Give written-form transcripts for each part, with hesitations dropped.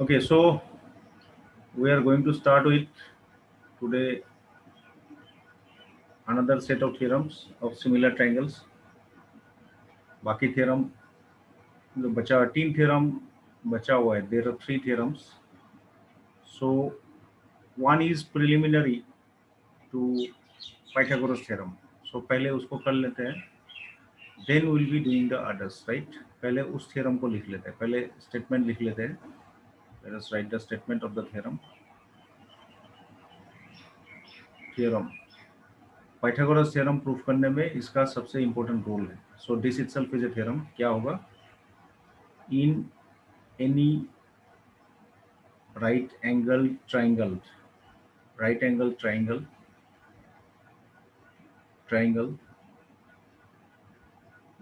Okay, so we are going to start with today another set of theorems of similar triangles. बाकी theorem जो बचा 3 theorem बचा हुआ है. There are 3 theorems. So one is preliminary to Pythagoras theorem. So पहले उसको कर लेते हैं. Then we will be doing the others, right? पहले उस theorem को लिख लेते हैं. पहले statement लिख लेते हैं. Let us write the statement of the theorem. Theorem. Pythagoras theorem proof करने में इसका सबसे इंपॉर्टेंट रोल है. So this itself is a theorem. क्या होगा? In any right angle triangle triangle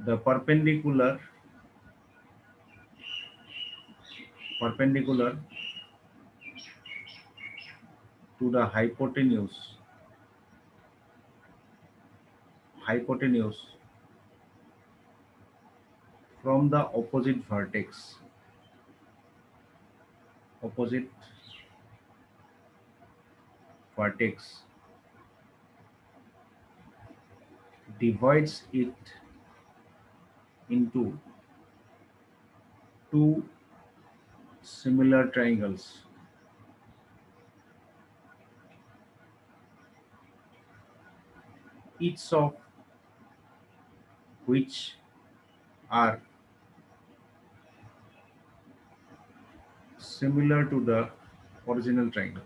the perpendicular to the hypotenuse from the opposite vertex divides it into two similar triangles, each of which are similar to the original triangle.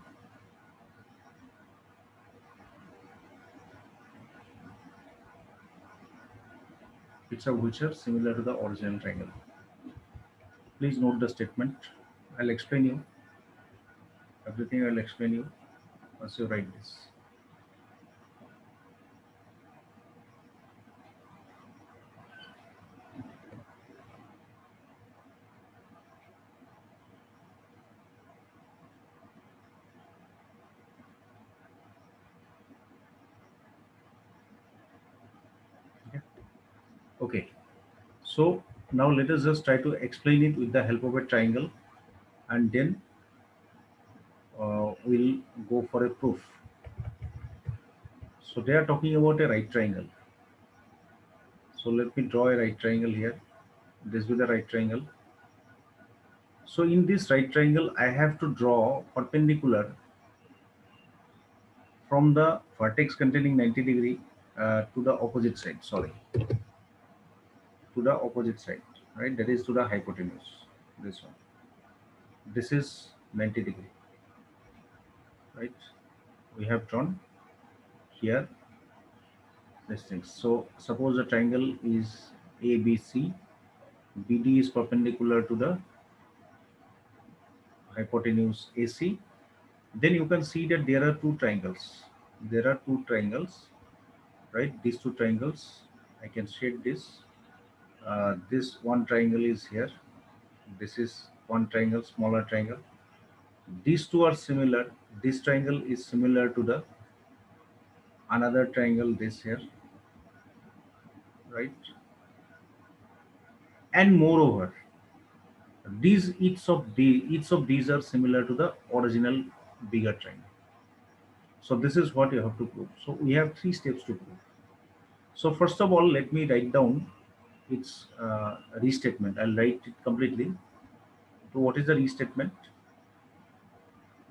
Each of which are similar to the original triangle. Please note the statement. I'll explain you everything. I'll explain you once you write this. Okay. So now let us just try to explain it with the help of a triangle, and then we'll go for a proof. So they are talking about a right triangle. So let me draw a right triangle here. This will be the right triangle. So in this right triangle, I have to draw perpendicular from the vertex containing 90 degree to the opposite side. Sorry, to the opposite side, right? That is to the hypotenuse. This one. This is 90 degree, right? We have drawn here these things. So suppose the triangle is ABC, BD is perpendicular to the hypotenuse AC. Then you can see that there are two triangles. There are two triangles, right? These two triangles. I can shade this. This one triangle is here. This is one triangle, smaller triangle. These two are similar. This triangle is similar to the another triangle, this here, right? And moreover, each of these are similar to the original bigger triangle. So this is what you have to prove. So we have 3 steps to prove. So first of all, let me write down its restatement. I'll write it completely. So what is the restatement?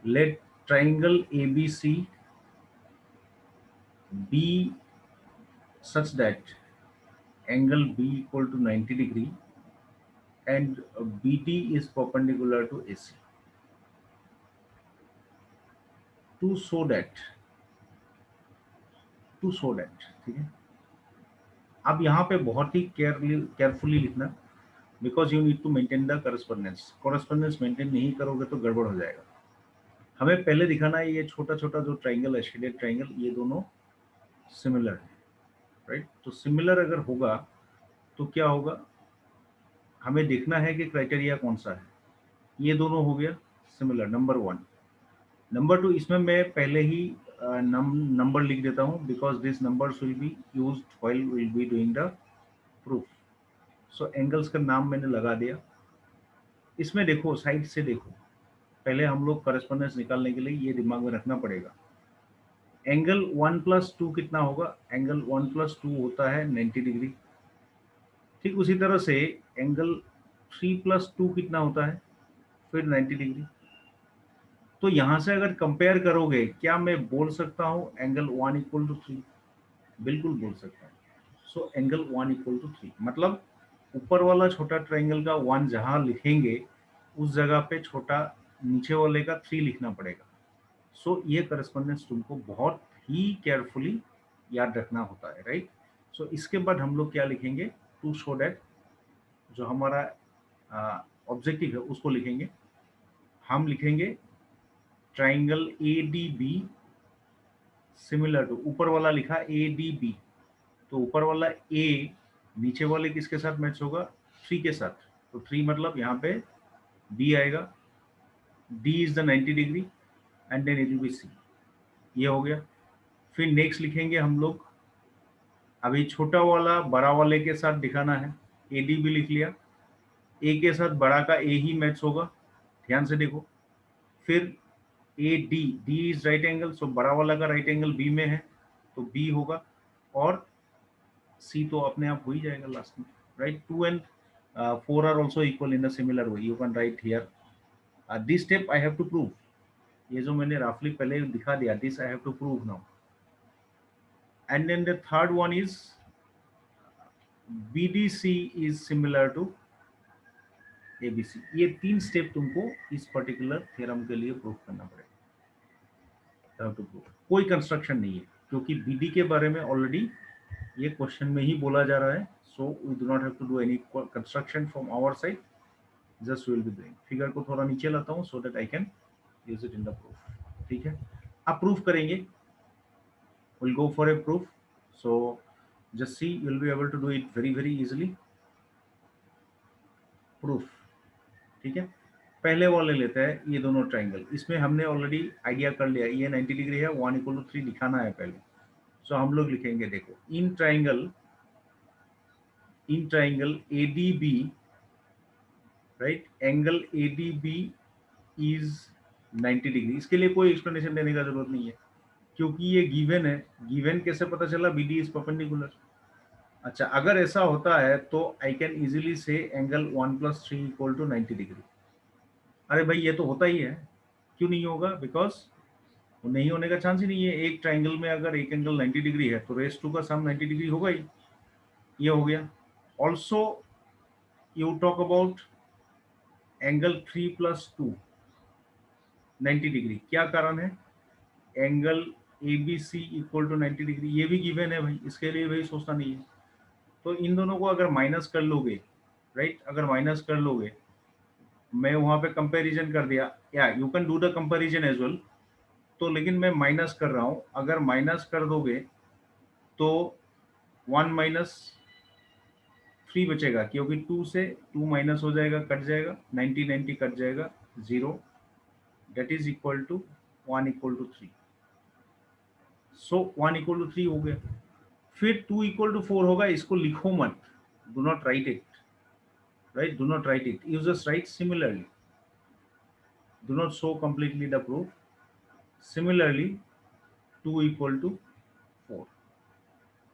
Let triangle ABC be such that angle B equal to 90 degree and BD is perpendicular to AC. To show that, ठीक है. अब यहाँ पे बहुत ही carefully लिखना, because you need to maintain the correspondence maintain नहीं करोगे तो गड़बड़ हो जाएगा. हमें पहले दिखाना है ये छोटा छोटा जो ट्राइंगल है, शेडेड ट्राइंगल, ये दोनों सिमिलर है, राइट? तो सिमिलर अगर होगा तो क्या होगा, हमें देखना है कि क्राइटेरिया कौन सा है. ये दोनों हो गया सिमिलर, नंबर 1. नंबर 2, इसमें मैं पहले ही नंबर लिख देता हूँ, because this numbers will be used while will be doing the proof. So angles का नाम मैंने लगा दिया. इसमें देखो, साइड से देखो, पहले हम लोग करस्पॉन्डेंस निकालने के लिए ये दिमाग में रखना पड़ेगा। एंगल 1+2 कितना होगा? एंगल 1+2 होता है 90 डिग्री। ठीक उसी तरह से एंगल 3+2 कितना होता है? फिर 90 डिग्री। तो यहां से अगर कंपेयर करोगे, क्या मैं बोल सकता हूं एंगल 1 इक्वल टू 3? बिल्कुल बोल सकता हूं। सो एंगल 1 इक्वल टू 3 मतलब ऊपर वाला छोटा ट्राइंगल का 1 जहां लिखेंगे उस जगह पे छोटा नीचे वाले का 3 लिखना पड़ेगा। सो ये करस्पॉन्डेंस तुमको बहुत ही केयरफुली याद रखना होता है, राइट। सो इसके बाद हम लोग क्या लिखेंगे? टू शो दैट जो हमारा ऑब्जेक्टिव है उसको लिखेंगे। हम लिखेंगे triangle A D B similar to, ऊपर वाला लिखा ए डी बी, तो ऊपर वाला ए नीचे वाले किसके साथ मैच होगा? 3 के साथ। तो 3 मतलब यहाँ पे बी आएगा, D is the 90 degree and then it will be C. ये हो गया। फिर नेक्स्ट लिखेंगे हम लोग, अभी छोटा वाला बड़ा वाले के साथ दिखाना है, ए डी बी लिख लिया। ए के साथ बड़ा का ए ही मैच होगा, ध्यान से देखो। फिर A D, D is right angle, so बड़ा वाला का राइट एंगल बी में है तो बी होगा, और सी तो अपने आप हो ही जाएगा लास्ट में, right. 2 and 4 are also equal in a similar way, you can write here this step I have to prove. ये जो मैंने रफली पहले दिखा दिया, this I have to prove now. And then the third one is BDC is similar to ABC। ये 3 step तुमको इस पर्टिकुलर थ्योरम के लिए प्रूव करना पड़ेगा। कोई कंस्ट्रक्शन नहीं है, क्योंकि BD के बारे में ऑलरेडी ये क्वेश्चन में ही बोला जा रहा है। So we do not have to do any construction from our side, just will be doing. Figure को थोड़ा नीचे लाता हूँ so that I can use it in the proof. ठीक है, अब प्रूफ करेंगे, will go for a proof. So just see, you will be able to do it very very easily. Proof, ठीक है। पहले वाले लेते हैं ये दोनों ट्राइंगल, इसमें हमने ऑलरेडी आइडिया कर लिया, ये 90 डिग्री है, 1 इक्वल टू 3 दिखाना है पहले। सो हम लोग लिखेंगे, देखो, इन triangle ADB, right, angle ADB is 90 degree. इसके लिए कोई एक्सप्लेनेशन देने का जरूरत नहीं है, क्योंकि ये गिवन है। गिवन कैसे पता चला? BD is perpendicular. अच्छा, अगर ऐसा होता है तो आई कैन इजीली से एंगल 1+3 इक्वल टू 90 डिग्री। अरे भाई ये तो होता ही है, क्यों नहीं होगा? बिकॉज नहीं होने का चांस ही नहीं है। एक ट्राइंगल में अगर एक एंगल 90 डिग्री है तो रेस टू का सम 90 डिग्री होगा ही। ये हो गया। Also you talk about angle 3+2 90 degree. क्या कारण है? Angle ABC equal to 90 degree, ये भी गिवन है भाई, इसके लिए भाई सोचना नहीं है। तो इन दोनों को अगर माइनस कर लोगे, राइट, अगर माइनस कर लोगे, मैं वहां पे कंपैरिजन कर दिया, या you can do the comparison as well. तो लेकिन मैं माइनस कर रहा हूं, अगर माइनस कर दोगे तो 1-3 बचेगा, क्योंकि 2 से 2 माइनस हो जाएगा, कट जाएगा, 90 कट जाएगा, 0, that is equal to 1 equal to 3। So 1 equal to 3 हो गया। फिर 2 इक्वल टू 4 होगा, इसको लिखो मत, do not write it, right, do not write it, you just write similarly, do not show completely the proof. Similarly 2 equal to 4,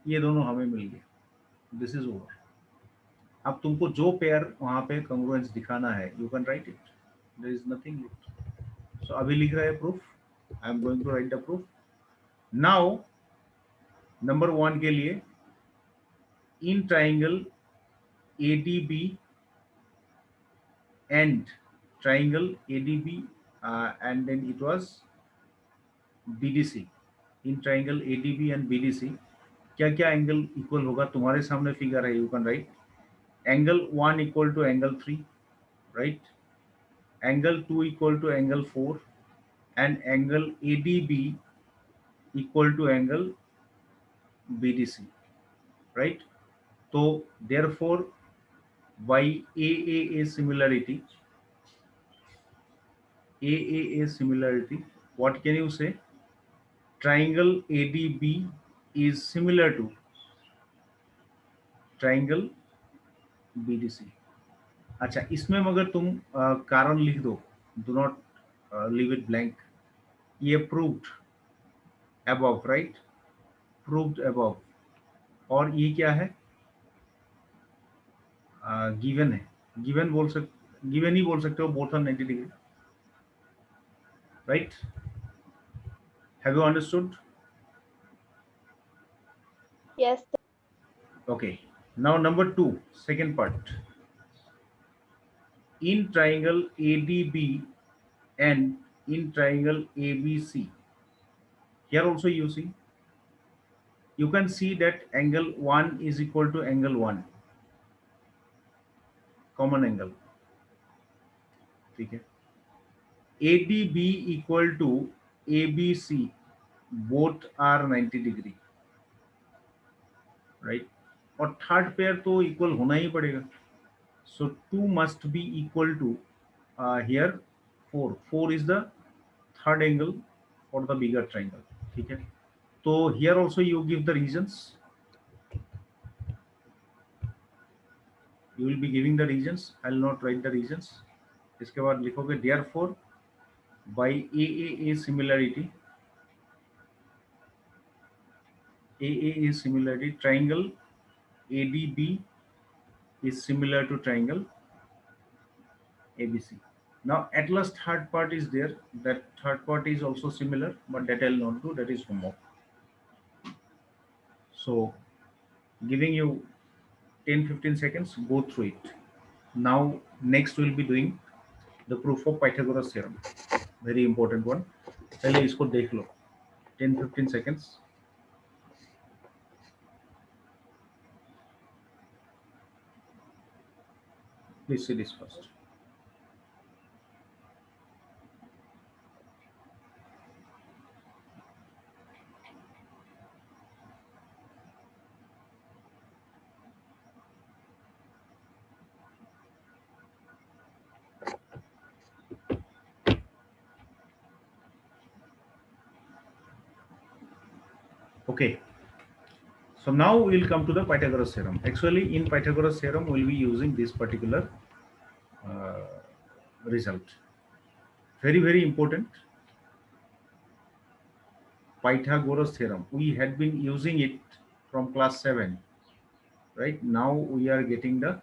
ये दोनों हमें मिल गए, दिस इज ओवर। अब तुमको जो पेयर वहां पे कंग्रुएंस दिखाना है, you can write it, there is nothing left. So अभी लिख रहा है proof, I am going to write the proof now. Number 1 के लिए, in triangle ADB and triangle ADB and then it was BDC, in triangle ADB and BDC क्या क्या angle equal होगा? तुम्हारे सामने फिगर है, you can write angle 1 equal to angle 3, right, angle 2 equal to angle 4 and angle ADB equal to angle BDC, right. तो therefore by AAA similarity, what can you say? Triangle ADB is similar to triangle BDC। अच्छा, इसमें मगर तुम कारण लिख दो, do not leave it blank. ये proved above, right? Proved above. और ये क्या है? Given है. Given ही बोल सकते हो, both are 90 degree, right? Have you understood? Yes. Okay. Now number 2, second part. In triangle ADB and in triangle ABC. Here also you can see that angle 1 is equal to angle 1, common angle. ठीक है. ADB equal to ABC, both are 90 degree, right? और third pair तो equal होना ही पड़ेगा. So 2 must be equal to here 4. 4 is the third angle for the bigger triangle. ठीक है. तो here also you give the regions. You will be giving the regions. I will not write the regions. इसके बाद लिखोगे therefore by AAA similarity, AAA similarity, triangle ADB is similar to triangle ABC. Now at last third part is there. That third part is also similar, but that I'll not do. That is homework. So giving you 10-15 seconds, go through it. Now next we'll be doing the proof of Pythagoras theorem. Very important one. पहले इसको देख लो. 10-15 seconds. Please see this first. Okay. So now we'll come to the Pythagoras theorem. Actually, in Pythagoras theorem, we'll be using this particular uh, result. Very, very important. Pythagoras theorem. We had been using it from class 7. Right now we are getting the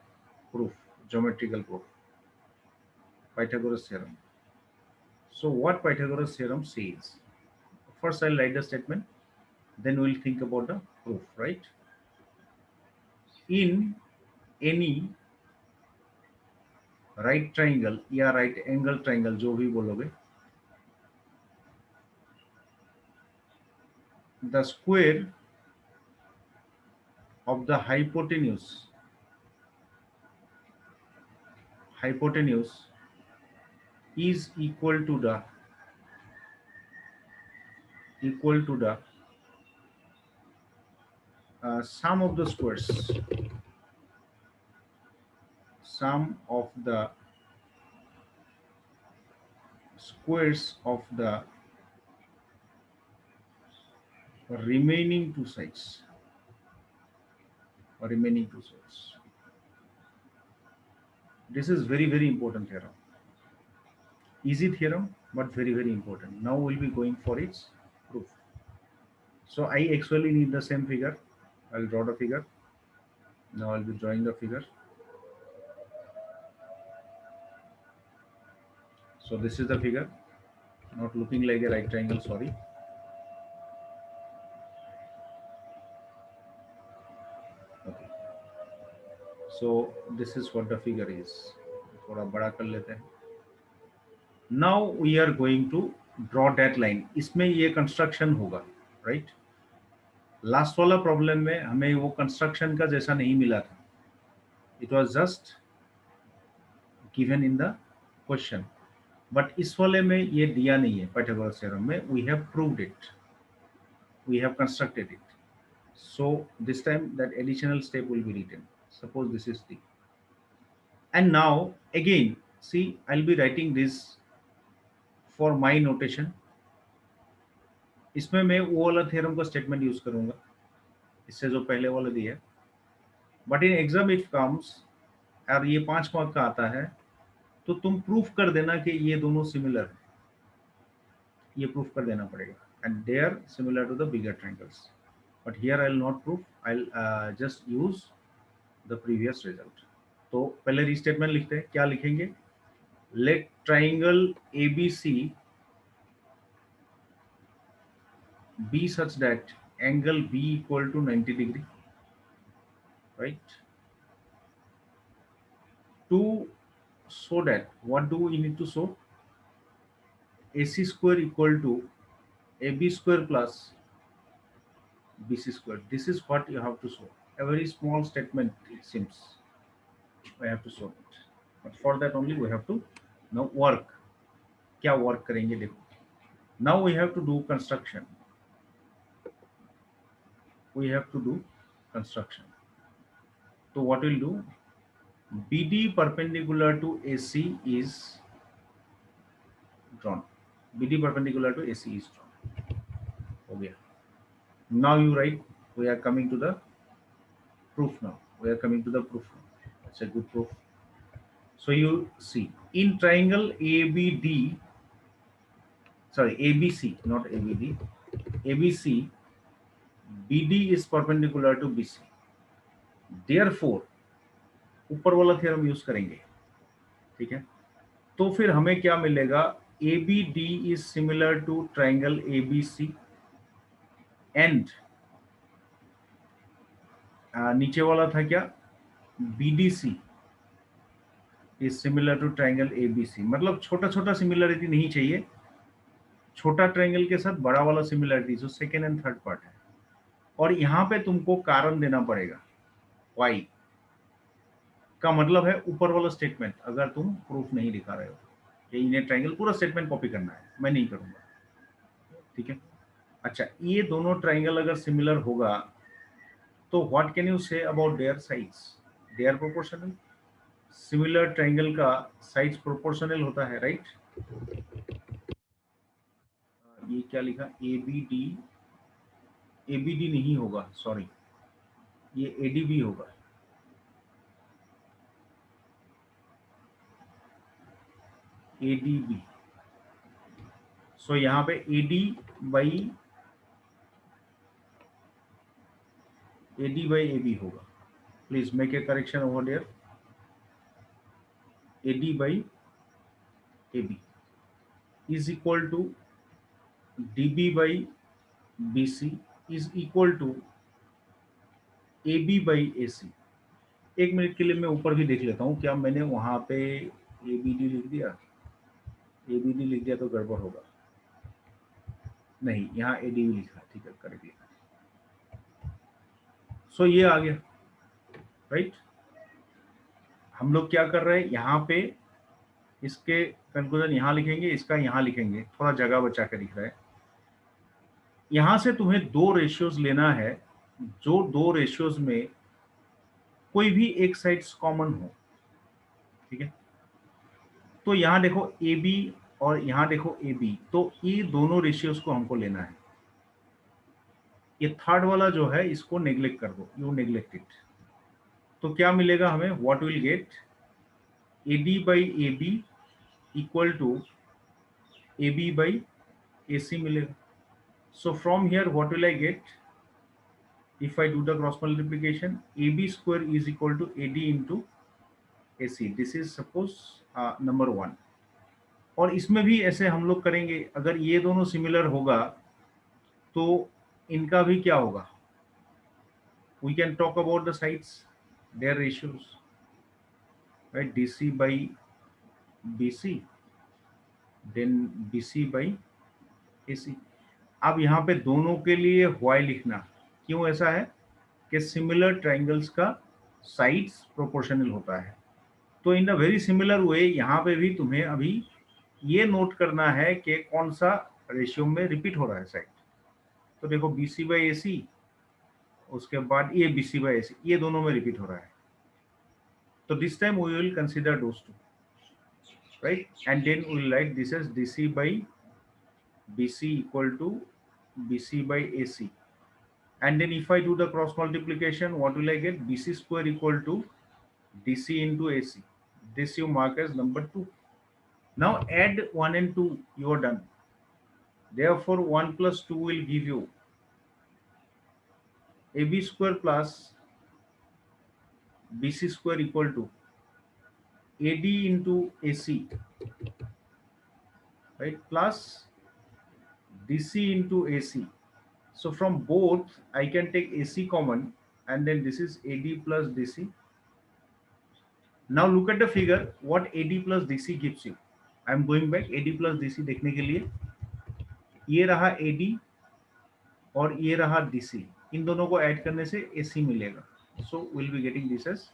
proof, geometrical proof, Pythagoras theorem. So what Pythagoras theorem says? First I'll write the statement, then we'll think about the proof, right? In any right triangle या right angle triangle, जो भी बोलोगे, the square of the hypotenuse is equal to the sum of the squares, sum of the squares of the remaining two sides. This is very, very important theorem. Easy theorem, but very, very important. Now we'll be going for its proof. So I actually need the same figure. I'll draw the figure. Now I'll be drawing the figure. So this is the figure. Not looking like a right triangle, sorry. Okay. So this is what the figure is. थोड़ा बड़ा कर लेते हैं. Now we are going to draw that line. इसमें ये construction होगा, right? Last वाला problem में हमें वो कंस्ट्रक्शन का जैसा नहीं मिला था. It was just given in the question, but इस वाले में ये दिया नहीं है. पाइथागोरस थ्योरम में we have proved it, we have constructed it. So this time that additional step will be written. Suppose this is the, and now again see I will be writing this for my notation. इसमें मैं वो वाला theorem का statement use करूंगा, इससे जो पहले वाला दिया है. But in exam if comes और ये 5 मार्क का आता है, तो तुम प्रूफ कर देना कि ये दोनों सिमिलर है. ये प्रूफ कर देना पड़ेगा, and they are similar to the bigger triangles, but here I will not proof, I will just use the previous result. तो पहले रीस्टेटमेंट लिखते हैं, क्या लिखेंगे? Let triangle ABC be such that angle B equal to 90 degree, right? To show that, what do we need to show? AC square equal to AB square plus BC square. This is what you have to show. A very small statement, it seems. I have to show it, but for that only we have to now work. क्या work करेंगे देखो. Now we have to do construction. We have to do construction. So what we'll do? BD perpendicular to AC is drawn. BD perpendicular to AC is drawn. हो गया. Now you write. We are coming to the proof now. We are coming to the proof now. It's a good proof. So you see, in triangle ABD, sorry, ABC, not ABD, ABC, BD is perpendicular to BC. Therefore, ऊपर वाला theorem use करेंगे, ठीक है? तो फिर हमें क्या मिलेगा? ABD is similar to triangle ABC and नीचे वाला था क्या? BDC is similar to triangle ABC. मतलब छोटा छोटा सिमिलरिटी नहीं चाहिए, छोटा ट्रायंगल के साथ बड़ा वाला सिमिलरिटी जो सेकेंड एंड थर्ड पार्ट है। और यहाँ पे तुमको कारण देना पड़ेगा, वाई का मतलब है ऊपर वाला स्टेटमेंट। अगर तुम प्रूफ नहीं दिखा रहे हो, ये इन्हें ट्रायंगल पूरा स्टेटमेंट कॉपी करना है, मैं नहीं करूंगा, ठीक है? अच्छा, ये दोनों ट्रायंगल अगर सिमिलर होगा तो what can you say about their sides? They are proportional. Similar triangle का साइड्स प्रोपोर्शनल होता है, राइट? ये क्या लिखा? ABD, ABD नहीं होगा, सॉरी, ये ADB होगा। ADB। सो यहाँ पे AD बाई AB होगा। Please make a correction over there. AD by AB is equal to DB by BC is equal to AB by AC। एक मिनट के लिए मैं ऊपर भी देख लेता हूँ, क्या मैंने वहां पे ABD लिख दिया? ABD लिख दिया तो गड़बड़ होगा। नहीं, यहाँ ADB लिखा, ठीक है, कर दिया। सो ये आ गया, राइट? हम लोग क्या कर रहे हैं यहाँ पे? इसके कंक्लूजन यहाँ लिखेंगे, इसका यहाँ लिखेंगे, थोड़ा जगह बचा के लिख रहे हैं। यहां से तुम्हें दो रेशियोज लेना है, जो दो रेशियोज में कोई भी एक साइड्स कॉमन हो, ठीक है? तो यहाँ देखो AB और यहाँ देखो AB, तो ये दोनों रेशियोज को हमको लेना है। ये थर्ड वाला जो है इसको नेग्लेक्ट कर दो, यू नेग्लेक्ट इट। तो क्या मिलेगा हमें? What will get? AD by AB equal to AB by AC मिलेगा। So from here what will I get? If I do the cross multiplication, AB square is equal to AD into AC। This is suppose number 1। और इसमें भी ऐसे हम लोग करेंगे, अगर ये दोनों सिमिलर होगा तो इनका भी क्या होगा? We can talk about the sides, their ratios, right? DC by BC, then BC by AC। अब यहाँ पे दोनों के लिए वाई लिखना, क्यों ऐसा है? कि सिमिलर ट्रायंगल्स का साइड्स प्रोपोर्शनल होता है। तो इन अ वेरी सिमिलर वे यहाँ पे भी तुम्हें अभी ये नोट करना है कि कौन सा रेशियो में रिपीट हो रहा है साइड। तो देखो BC बाई AC, उसके बाद ये BC बाई AC, ये दोनों में रिपीट हो रहा है। तो this time we will consider those two, right? And then we will write this is DC by BC equal to BC by AC। And then if I do the cross multiplication, what will I get? BC square equal to DC into AC. This you mark as number 2. Now add 1 and 2, you are done. Therefore 1 plus 2 will give you AB square plus BC square equal to AD into AC, right, plus DC into AC. So from both I can take AC common, and then this is AD plus DC. Now look at the figure, what AD plus DC gives you. I am going back AD plus DC देखने के लिए. ये रहा AD और ये रहा DC. इन दोनों को ऐड करने से AC मिलेगा. So we'll be getting this as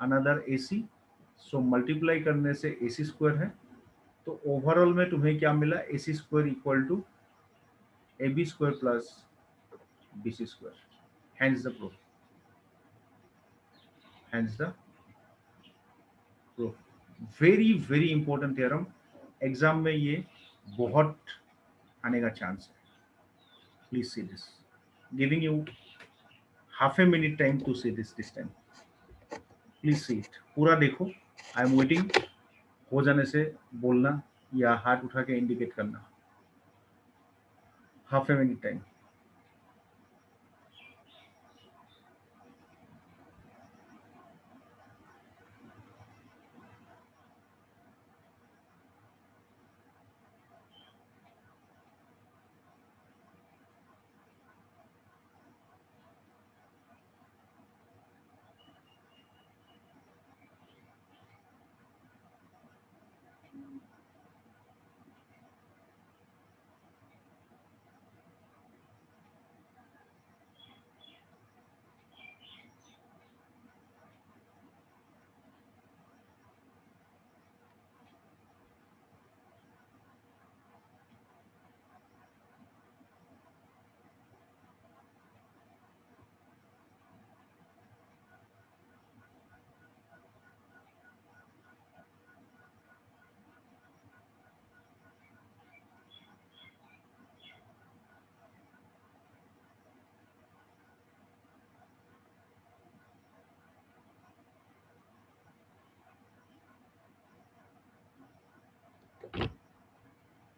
another AC. So multiply करने से AC square है. तो ओवरऑल में तुम्हें क्या मिला? AC square equal to AB square plus BC square. Hence the proof. Hence the proof. Very important theorem. Exam में ये बहुत आने का चांस है. Please see this. Giving you half a minute time to see this time. Please see it. पूरा देखो. I am waiting. हो जाने से बोलना या हाथ उठा के इंडिकेट करना. Half a minute time.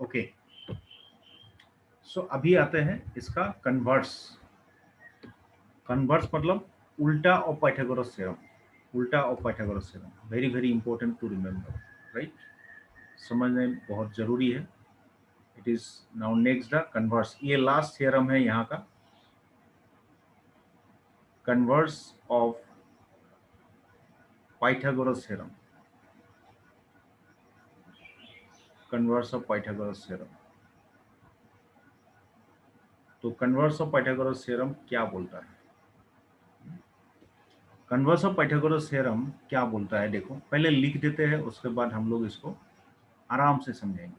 Okay. So अभी आते हैं इसका कन्वर्स. कन्वर्स मतलब उल्टा ऑफ पाइथागोरस थ्योरम. उल्टा of Pythagoras theorem very important to remember, right. समझना बहुत जरूरी है. It is now next the converse. ये लास्ट थ्योरम है यहाँ का. Converse of Pythagoras theorem. Converse of Pythagoras theorem. तो कन्वर्स ऑफ पाइथागोरस थ्योरम क्या बोलता है? कन्वर्स ऑफ पाइथागोरस थ्योरम क्या बोलता है देखो. पहले लिख देते हैं, उसके बाद हम लोग इसको आराम से समझेंगे.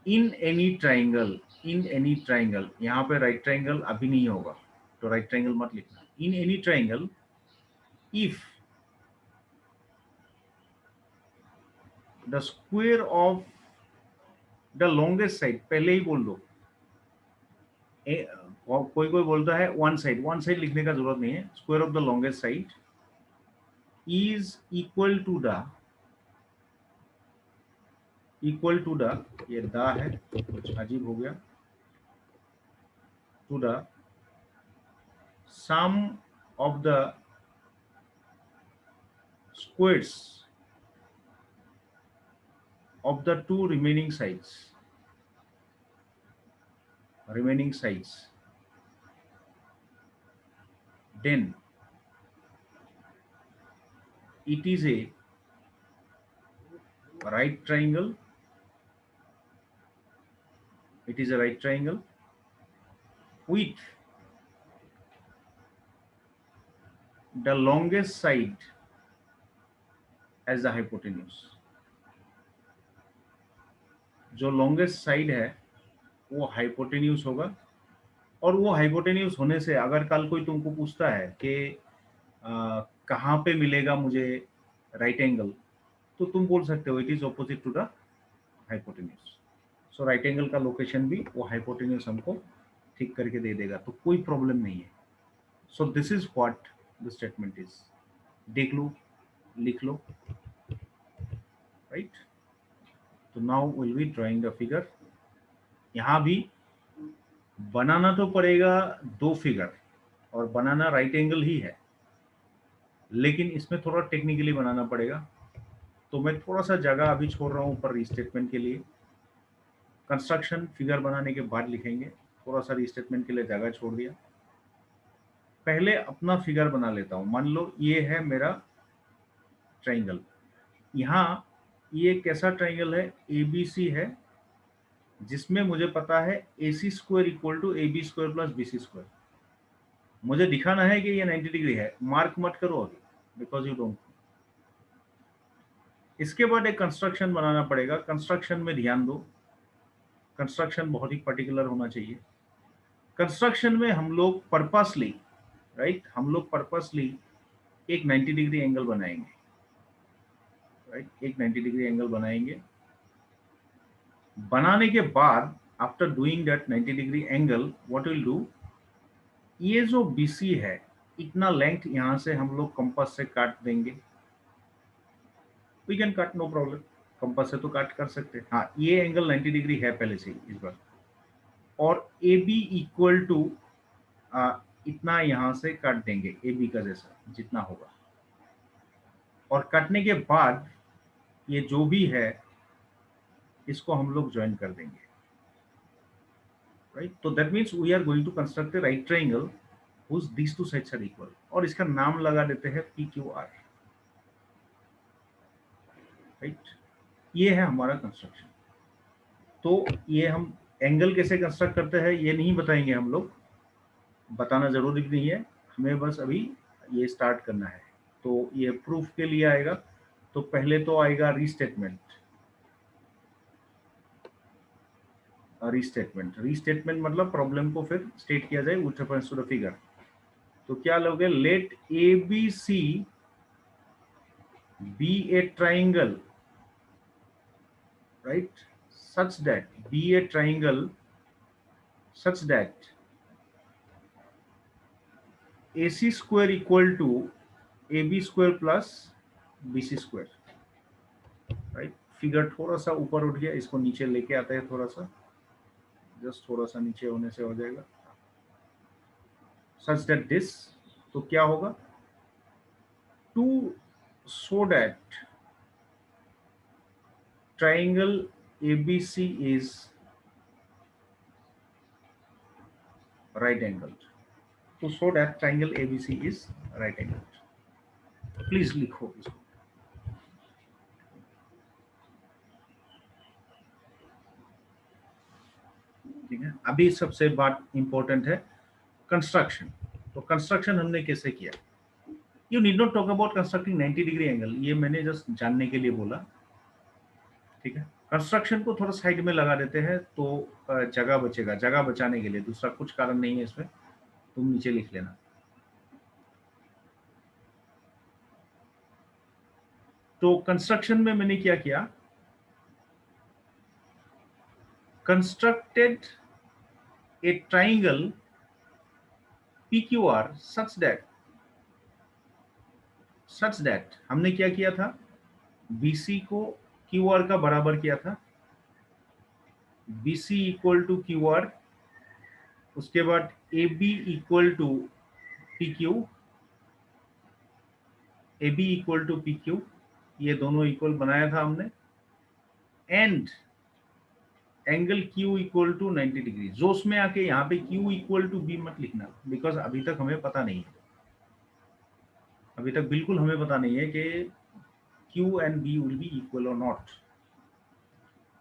इन एनी ट्राइंगल, यहाँ पे राइट ट्राइंगल अभी नहीं होगा, तो राइट ट्राइंगल मत लिखना. In any triangle if the square of the longest side, पहले ही बोल दो. कोई बोलता है वन साइड लिखने का जरूरत नहीं है. Square of the longest side is equal to the, ये द है कुछ अजीब हो गया, to the sum of the squares of the two remaining sides, then it is a right triangle. It is a right triangle with the longest side as the hypotenuse. जो longest side है वो hypotenuse होगा. और वो hypotenuse होने से अगर कल कोई तुमको पूछता है कि कहाँ पे मिलेगा मुझे राइट एंगल, तो तुम बोल सकते हो it is opposite to the hypotenuse. So right angle का लोकेशन भी वो हाइपोटेन्यूज हमको ठीक करके दे देगा, तो कोई प्रॉब्लम नहीं है. सो this is what the statement is. देख लो, लिख लो, right. So now we'll be drawing the figure. यहाँ भी बनाना तो पड़ेगा दो फिगर, और बनाना राइट एंगल ही है, लेकिन इसमें थोड़ा टेक्निकली बनाना पड़ेगा। तो मैं थोड़ा सा जगह अभी छोड़ रहा हूँ ऊपर रीस्टेटमेंट के लिए। कंस्ट्रक्शन फिगर बनाने के बाद लिखेंगे, थोड़ा सा रीस्टेटमेंट के लिए जगह छोड़ दिया। पहले अपना फिगर बना लेता हूँ। मान लो ये है मेरा ट्राइंगल। यहाँ ये कैसा ट्राइंगल है, एबीसी है, जिसमें मुझे पता है AC square equal to AB square plus BC square. मुझे दिखाना है कि ये 90 डिग्री है, मार्क मत करो अभी, बिकॉज यू डोंट। इसके बाद एक कंस्ट्रक्शन बनाना पड़ेगा। कंस्ट्रक्शन में ध्यान दो, कंस्ट्रक्शन बहुत ही पर्टिकुलर होना चाहिए। कंस्ट्रक्शन में हम लोग पर्पसली, राइट, हम लोग पर्पसली एक 90 डिग्री एंगल बनाएंगे, राइट, एक 90 डिग्री एंगल बनाएंगे। बनाने के बाद after doing that 90 degree angle, what will do, ये जो BC है, इतना लेंथ यहां से हम लोग कंपास से काट देंगे। We can cut, no problem, compass से तो काट कर सकते हैं। हाँ, ये एंगल 90 डिग्री है पहले से ही इस बार। और AB इक्वल टू इतना यहां से काट देंगे, AB का जैसा जितना होगा। और काटने के बाद ये जो भी है इसको हम लोग ज्वाइन कर देंगे, राइट। तो that means we are going to construct a right triangle whose these two sides are equal, और इसका नाम लगा देते हैं PQR, राइट। ये है हमारा कंस्ट्रक्शन। तो ये हम एंगल कैसे कंस्ट्रक्ट करते हैं ये नहीं बताएंगे हम लोग, बताना जरूरी भी नहीं है हमें, बस अभी ये स्टार्ट करना है। तो ये प्रूफ के लिए आएगा। तो पहले तो आएगा रीस्टेटमेंट। रीस्टेटमेंट मतलब प्रॉब्लम को फिर स्टेट किया जाए with reference to the figure. तो क्या लोगे, let ABC be a triangle, right, such that be a triangle such that AC square equal to AB square plus BC square, right। Figure थोड़ा सा ऊपर उठ गया, इसको नीचे लेके आता है थोड़ा सा, जस्ट थोड़ा सा नीचे होने से हो जाएगा। such that this, तो क्या होगा, to so that triangle ABC is right angled, to so that triangle ABC is right angled। Please लिखो इसको। ठीक है, अभी सबसे बात इंपॉर्टेंट है कंस्ट्रक्शन। तो कंस्ट्रक्शन हमने कैसे किया, you need not talk about constructing 90 degree angle, ये मैंने जस्ट जानने के लिए बोला। ठीक है, कंस्ट्रक्शन को थोड़ा साइड में लगा देते हैं तो जगह बचेगा, जगह बचाने के लिए, दूसरा कुछ कारण नहीं है इसमें, तुम नीचे लिख लेना। तो कंस्ट्रक्शन में मैंने क्या किया, constructed A triangle PQR such that हमने क्या किया था, BC को QR का बराबर किया था, BC इक्वल टू QR, उसके बाद AB equal to PQ, AB equal to PQ, ये दोनों इक्वल बनाया था हमने, and angle Q equal to 90 degree. जोश में आके यहाँ पे Q इक्वल टू B मत लिखना, बिकॉज अभी तक हमें पता नहीं है, अभी तक बिल्कुल हमें पता नहीं है कि Q and B will be equal और नॉट।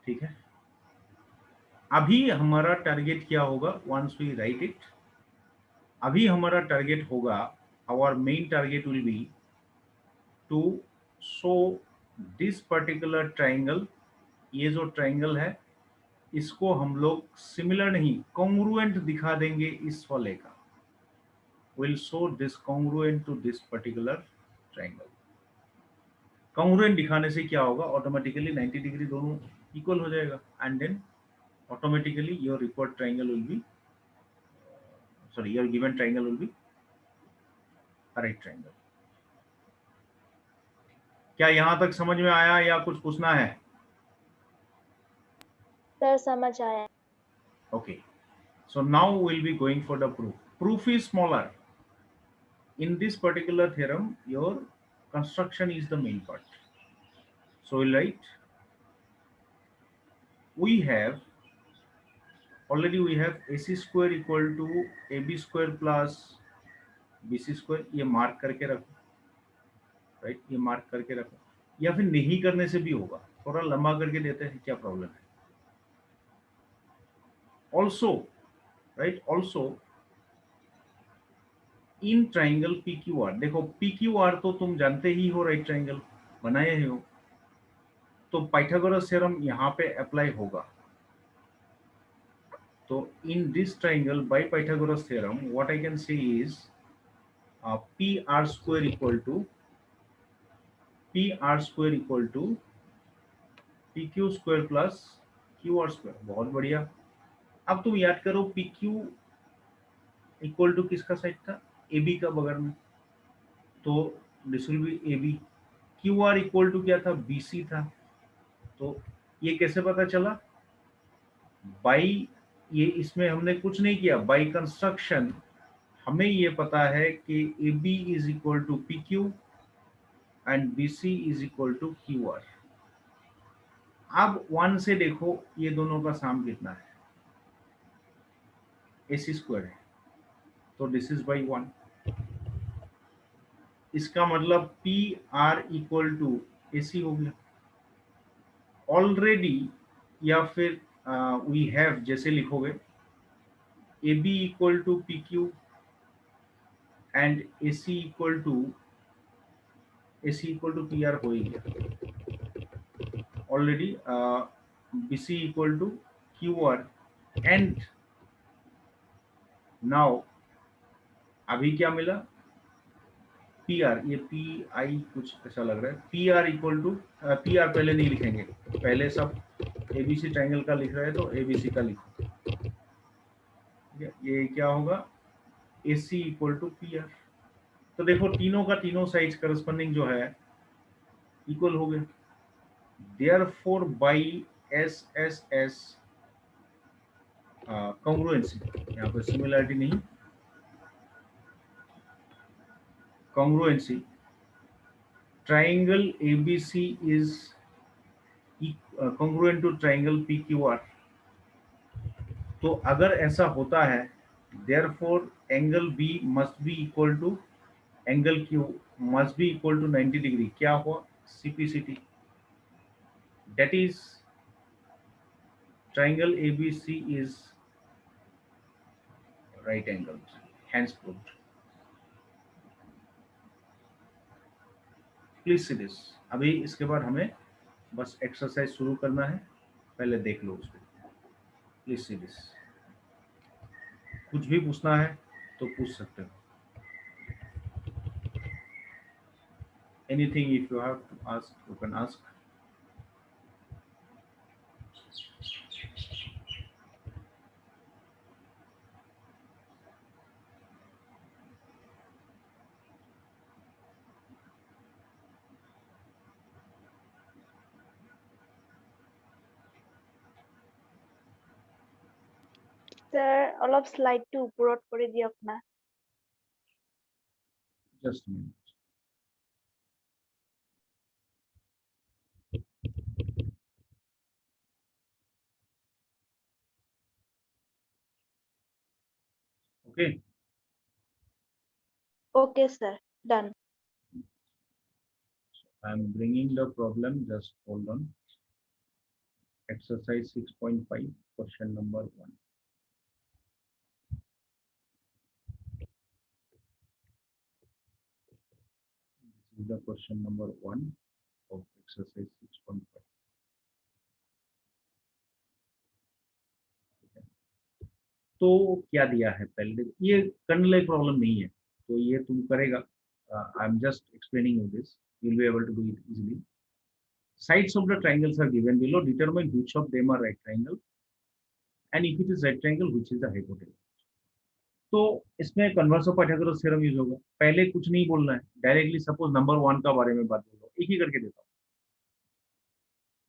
ठीक है, अभी हमारा टारगेट क्या होगा, वंस वी राइट इट, अभी हमारा टारगेट होगा, our main target will be to show this particular triangle. ये जो ट्राइंगल है इसको हम लोग सिमिलर नहीं, कॉन्ग्रुएंट दिखा देंगे इस वाले का, will show this congruent to this particular triangle. Congruent दिखाने से क्या होगा, ऑटोमेटिकली 90 डिग्री दोनों इक्वल हो जाएगा, and then automatically your required triangle will be, sorry, your given triangle will be a right triangle। क्या यहां तक समझ में आया या कुछ पूछना है? सर समझ आया। Okay, so now we'll be going for the proof. Proof is smaller. In this particular theorem, your construction is the main part. So we'll write, we have already we have AC square equal to AB square plus BC square. ये mark करके रखो, right, ये mark करके रखो, या फिर नहीं करने से भी होगा, थोड़ा लंबा करके देते हैं, क्या प्रॉब्लम है. Also, right, also in triangle P Q are, देखो पी क्यू आर तो तुम जानते ही हो, राइट ट्राइंगल बनाए ही हो, तो पाइथागोरस थ्योरम यहाँ पे अप्लाई होगा. तो in this triangle by Pythagoras theorem what I can say is P R square equal to P Q square plus Q R square. बहुत बढ़िया. अब तुम याद करो पी क्यू इक्वल टू किसका साइड था, ए बी का बगल में, तो this will be A B. Q R equal to क्या था, बी सी था. तो ये कैसे पता चला, बाई, ये इसमें हमने कुछ नहीं किया, बाई कंस्ट्रक्शन हमें ये पता है कि A B is equal to P Q and B C is equal to Q R. अब 1 से देखो ये दोनों का साम कितना है, ए सी स्क्वायर है, तो दिस इज बाई 1. इसका मतलब P R equal to A C हो गया ऑलरेडी, या फिर वी हैव जैसे लिखोगे, A B equal to P Q and A C equal to P R हो ही गया already. B C equal to Q R and now अभी क्या मिला, पी आर, ये पी आई कुछ ऐसा लग रहा है, P R equal to, P R पहले नहीं लिखेंगे, पहले सब एबीसी ट्राइंगल का लिख रहा है तो एबीसी का लिखो. ये क्या होगा, ए C equal to P are. तो देखो तीनों का तीनों साइड्स करस्पॉन्डिंग जो है इक्वल हो गया. Therefore by S S S congruency, यहाँ पे सिमिलरिटी नहीं, congruency, triangle ABC is congruent to triangle PQR. तो अगर ऐसा होता है, therefore angle B must be equal to angle Q must be equal to 90 degree. क्या हुआ, CPCT, that is triangle ABC is right angled, hence proved. Please see this. अभी इसके बाद हमें बस एक्सरसाइज शुरू करना है, पहले देख लो उसको. Please see this. कुछ भी पूछना है तो पूछ सकते हो. Anything if you have to ask, you can ask. Sir অলপ স্লাইডটো ওপৰত কৰি দিয়ক না. Just a minute. Okay. Okay sir, done. I'm bringing the problem. Just hold on. Exercise 6.5, question number 1. This is the question number 1 of exercise 6.5. तो क्या दिया है पहले देखो, ये करने लायक प्रॉब्लम नहीं है, तो ये तुम करेगा. I am just explaining you this, you will be able to do it easily. Sides of the triangles are given below. Determine which of them are right triangle, and if it is right triangle, which is the hypotenuse. तो इसमें converse of Pythagoras theorem use होगा. पहले कुछ नहीं बोलना है, directly suppose number 1 का बारे में बात बोलो, एक ही करके देता हूँ.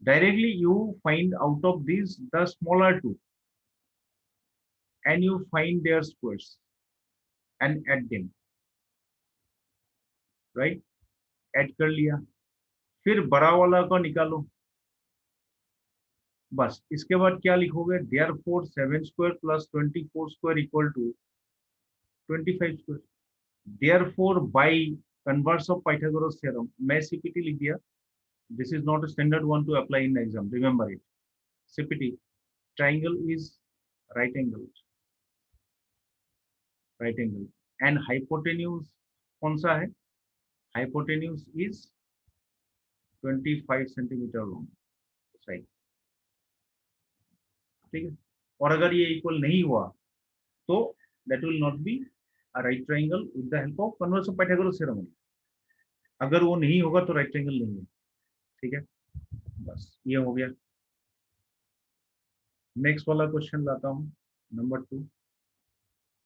Directly you find out of this the smaller two. and you find their squares and add them, right? Add कर लिया, फिर बड़ा वाला का निकालो, बस इसके बाद क्या लिखोगे, therefore 7 square plus 24 square equal to 25 square, therefore by converse of Pythagoras theorem, मैं सीपीटी लिख दिया, this is not a standard one to apply in exam, remember it, CPT, triangle is right angle, right angle, and hypotenuse कौन सा है, hypotenuse is 25 centimetre long, सही, ठीक है। और अगर ये इक्वल नहीं हुआ तो that will not be a right triangle with the help of converse of Pythagoras theorem, अगर वो नहीं होगा तो राइट ट्रायंगल नहीं है, ठीक है। बस ये हो गया। नेक्स्ट वाला क्वेश्चन लाता हूँ, नंबर 2।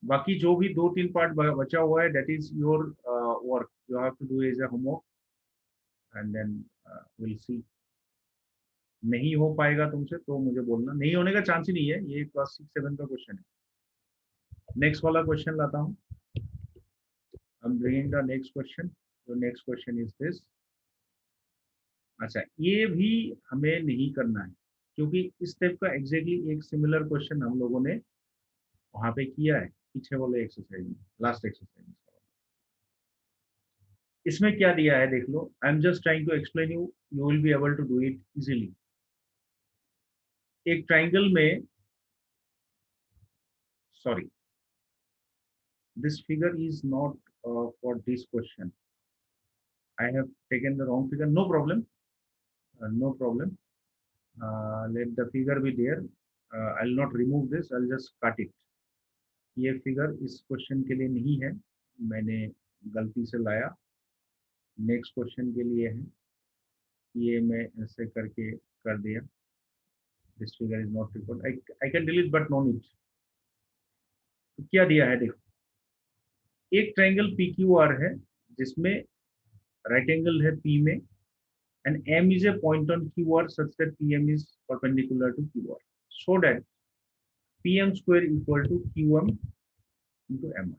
बाकी जो भी 2-3 पार्ट बचा हुआ है, that is your work, you have to do as a homework and then will see. नहीं हो पाएगा तुमसे तो मुझे बोलना, नहीं होने का चांस ही नहीं है, ये क्लास 6-7 का क्वेश्चन है। नेक्स्ट वाला क्वेश्चन लाता हूँ, I am bringing the next question. तो नेक्स्ट क्वेश्चन इज दिस। अच्छा, ये भी हमें नहीं करना है क्योंकि इस टाइप का एग्जैक्टली एक सिमिलर क्वेश्चन हम लोगों ने वहां पे किया है पीछे वाले एक्सरसाइज में, लास्ट एक्सरसाइज में। इसमें क्या दिया है देख लो, I am just trying to explain you, you will be able to do it easily. एक ट्राइंगल में, sorry this figure is not for this question, I have taken the wrong figure, no problem, no problem, let the figure be there, I'll not remove this, I'll just cut it। ये figure इस question के लिए नहीं है, मैंने गलती से लाया, नेक्स्ट क्वेश्चन के लिए है, ये मैं ऐसे करके कर दिया, this figure is not record, I can delete but no need. तो क्या दिया है देखो, एक ट्रायंगल पी क्यू आर है जिसमें राइट एंगल है पी में, and M is a point on QR such that PM is perpendicular to QR, so that PM square equal to QM into M।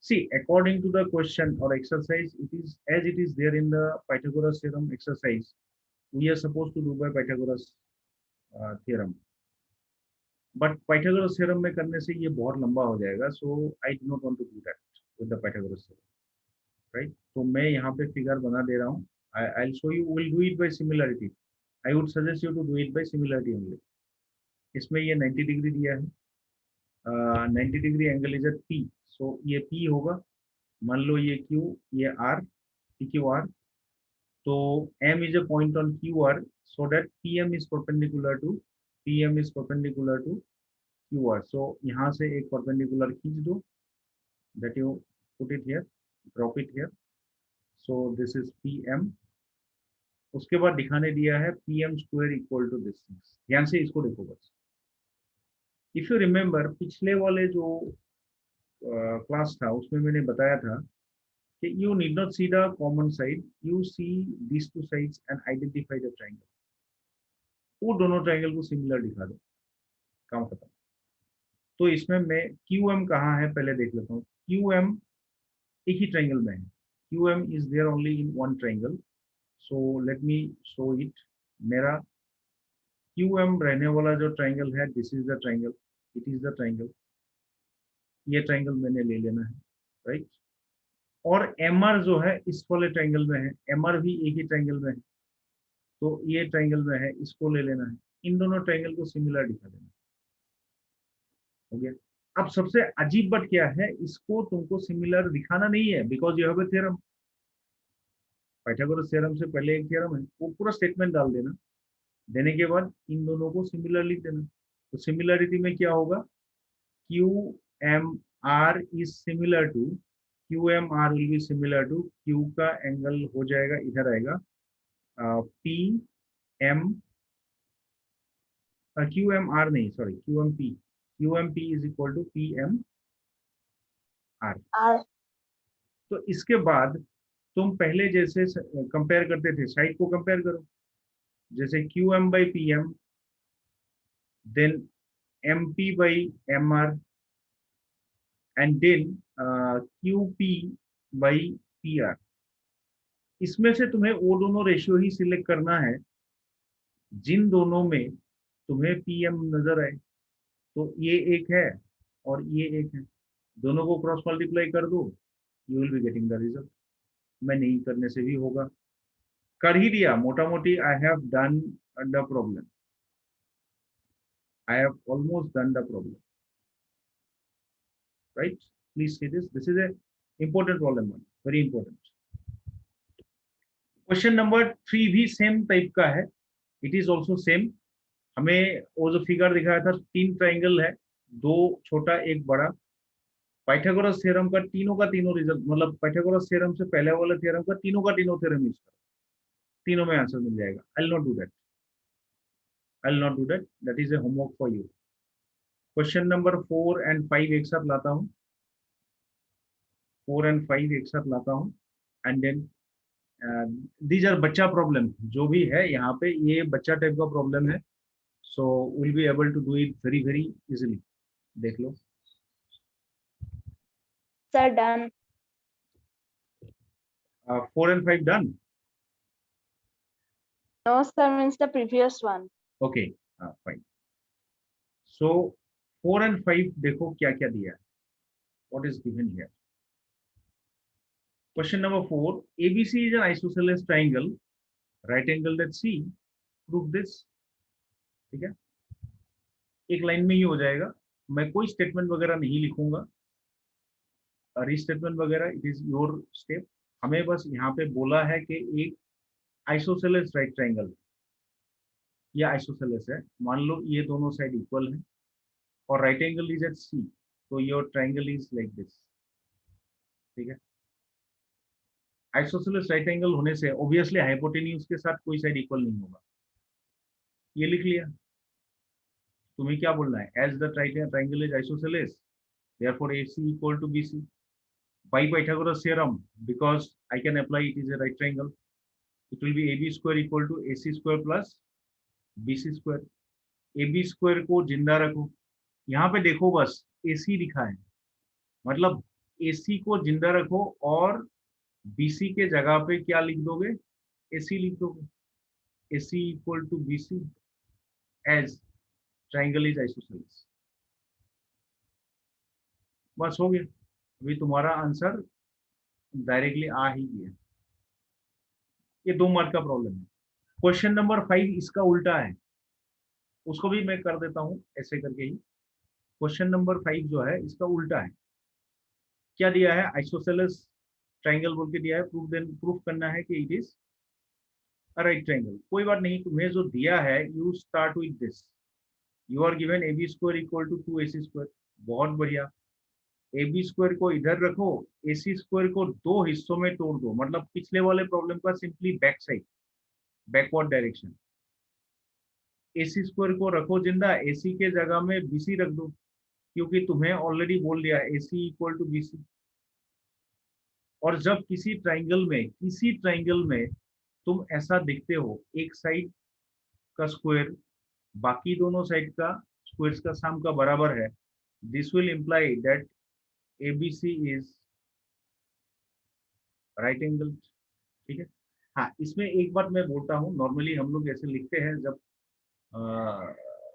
See, according to the question or exercise, it is as it is there in the Pythagoras theorem exercise, we are supposed to do by Pythagoras theorem, but Pythagoras theorem में करने से ये बहुत लंबा हो जाएगा, so I do not want to do that with the Pythagoras theorem, right? तो मैं यहाँ पे फिगर बना दे रहा हूँ, I'll show you, we'll do it by similarity, I would suggest you to do it by similarity only। इसमें ये 90 degree दिया है, 90 degree angle is at P, so ये पी होगा, मान लो ये क्यू, ये आर, पी क्यू आर, तो M is a point on Q R, so that P M is perpendicular to Q R. So यहाँ से एक परपेंडिकुलर खींच दो, that you put it here, drop it here, so this is P M. उसके बाद दिखाने दिया है P M square equal to this, ध्यान से इसको देखो बस। इफ यू रिमेम्बर, पिछले वाले जो क्लास था उसमें मैंने बताया था कि you need not see the common side, you see this two sides and identify the triangle. वो दोनों ट्रायंगल को सिमिलर दिखा दो, काम खत्म। तो इसमें मैं क्यू एम कहाँ है पहले देख लेता हूँ। क्यू एम एक ही ट्रायंगल में है, Q M is there only in one triangle, so let me show it. मेरा क्यू एम रहने वाला जो ट्रायंगल है, this is the triangle, it is the triangle, ये ट्रायंगल मैंने ले लेना है, राइट। और एम आर जो है इस वाले ट्रायंगल में है, एम आर भी एक ही ट्रायंगल में है, तो ये ट्रायंगल में है, इसको ले लेना है। इन दोनों ट्रायंगल को सिमिलर दिखा देना, हो गया। अब सबसे अजीब बात क्या है, इसको तुमको सिमिलर दिखाना नहीं है, because you have a theorem, Pythagoras theorem से पहले एक थ्योरम है, वो पूरा स्टेटमेंट डाल देना, देने के बाद इन दोनों को सिमिलर लिख देना। तो सिमिलरिटी में क्या होगा, Q M R is similar to, Q M R will be similar to, Q का एंगल हो जाएगा, इधर आएगा P M, Q M R नहीं, sorry Q M P is equal to P M R. तो इसके बाद तुम पहले जैसे कंपेयर करते थे, साइड को कंपेयर करो, जैसे Q M by P M, then MP by MR and then QP by PR। इसमें से तुम्हें वो दोनों रेशियो ही सिलेक्ट करना है जिन दोनों में तुम्हें PM नजर आए। तो ये एक है और ये एक है, दोनों को क्रॉस मल्टीप्लाई कर दो, you will be getting the result. मैं नहीं करने से भी होगा, कर ही दिया मोटा मोटी। I have done the problem, I have almost done the problem, right? Please see this is a important problem, very important. Question number 3 भी सेम टाइप का है, इट इज ऑल्सो सेम। हमें वो जो फिगर दिखाया था, 3 ट्राइंगल है, 2 छोटा 1 बड़ा। पाइथागोरस थ्योरम का तीनों रिजल्ट, मतलब पाइथागोरस थ्योरम से पहले वाला थ्योरम का तीनों थ्योरम यूज करो, तीनों में आंसर मिल जाएगा। आई will not do that, I will not do that, that is a homework for you. Question number 4 and 5 एक साथ लाता हूँ, 4 एंड 5 एक साथ लाता हूँ, एंड देन दीज आर बच्चा प्रॉब्लम। जो भी है यहाँ पे ये बच्चा टाइप का प्रॉब्लम है, so will be able to do it very very easily. देख लो। Sir, done. 4 and 5 done? No, sir, means the previous one. Okay, fine. So 4 and 5 देखो क्या क्या दिया है, what is given here. Question number 4, ABC is an isosceles triangle, right angle at C, prove this। ठीक है, एक line में ही हो जाएगा, मैं कोई स्टेटमेंट वगैरह नहीं लिखूंगा, रीस्टेटमेंट वगैरह, इट इज योर स्टेप। हमें बस यहाँ पे बोला है कि एक आइसोसेलेस राइट ट्राइंगल, ये आइसोसेलेस है, मान लो ये दोनों साइड इक्वल है और राइट एंगल इज एट सी, तो your triangle is like this. ठीक है, आइसोसेलेस राइट एंगल होने से ऑब्वियसली हाइपोटेन्यूज के साथ कोई साइड इक्वल नहीं होगा, ये लिख लिया। तुम्हें क्या बोलना है, as the triangle is isosceles therefore AC equal to BC by Pythagoras theorem, because I can apply it is a right triangle, it will be AB square equal to AC square plus BC square। AB square को जिंदा रखो, यहाँ पे देखो बस AC लिखा है, मतलब AC को जिंदा रखो और BC के जगह पे क्या लिख दोगे, AC लिख दोगे। AC equal to BC as triangle is isosceles। बस हो गया, अभी तुम्हारा आंसर डायरेक्टली आ ही गया। ये 2 मार्क का प्रॉब्लम है। क्वेश्चन नंबर 5 इसका उल्टा है, उसको भी मैं कर देता हूं ऐसे करके ही। क्वेश्चन नंबर 5 जो है इसका उल्टा है। क्या दिया है, आइसोसेलेस ट्राइंगल बोल के दिया है, प्रूफ करना है कि इट इज राइट ट्राइंगल। कोई बात नहीं, तुम्हें जो दिया है you start with this, you are given AB square equal to 2AC square. बहुत बढ़िया, AB स्क्वायर को इधर रखो, AC स्क्वायर को 2 हिस्सों में तोड़ दो, मतलब पिछले वाले प्रॉब्लम का simply back side, backward direction. AC square को रखो जिंदा, AC के जगह में BC रख दो, क्योंकि तुम्हें ऑलरेडी बोल दिया AC इक्वल टू BC। और जब किसी ट्राइंगल में तुम ऐसा देखते हो, एक साइड का स्क्वायर बाकी दोनों साइड का स्क्वायर्स का सम का बराबर है, this will imply that ABC is right angle. ठीक है, हाँ इसमें एक बात मैं बोलता हूँ, नॉर्मली हम लोग ऐसे लिखते हैं जब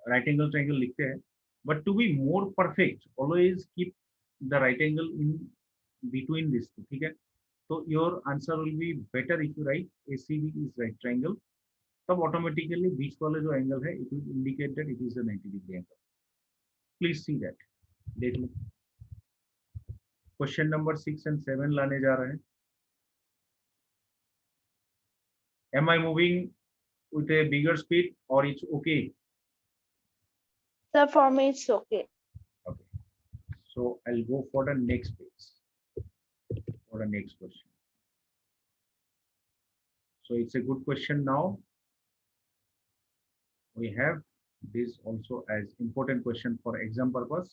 राइट एंगल ट्राइंगल लिखते हैं, but to be more perfect always keep the right angle in between these two। ठीक है, तो your answer will be better if you write ACB is right triangle, तब ऑटोमेटिकली बीच वाला जो एंगल है it will indicate that it is a 90 degree angle. Please see that, देख लो। Question number 6 and 7 लाने जा रहे हैं। Am I moving with a bigger speed or it's okay? Sir, for me it's okay. Okay, so I'll go for the next page, for the next question. So it's a good question now. We have this also as important question for exam purpose.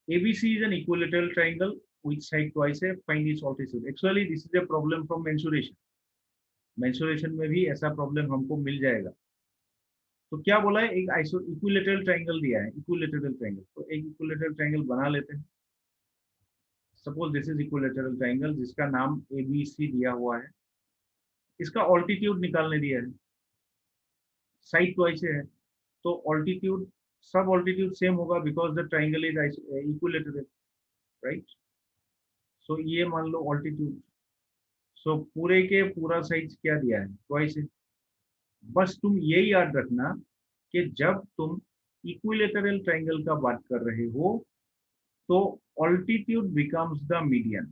ABC is an equilateral triangle which side twice है, find its altitude। Actually this is a problem from mensuration। mensuration में भी ऐसा problem हमको मिल जाएगा। तो क्या बोला है, एक आइसो इक्विलेटरल ट्रायंगल दिया है, इक्विलेटरल ट्रायंगल, तो एक इक्विलेटरल ट्रायंगल बना लेते हैं। Suppose this is equilateral triangle जिसका नाम ABC दिया हुआ है, इसका ऑल्टीट्यूड निकालने दिया है, साइड तो ऐसे है, तो ऑल्टीट्यूड सब ऑल्टीट्यूड सेम होगा because the triangle is equilateral, right. So ये मान लो ऑल्टीट्यूड, सो पूरे के पूरा साइड क्या दिया है, ट्वाइस है। बस तुम ये याद रखना कि जब तुम इक्विलेटरल ट्रायंगल का बात कर रहे हो तो ऑल्टीट्यूड बिकम्स द मीडियन,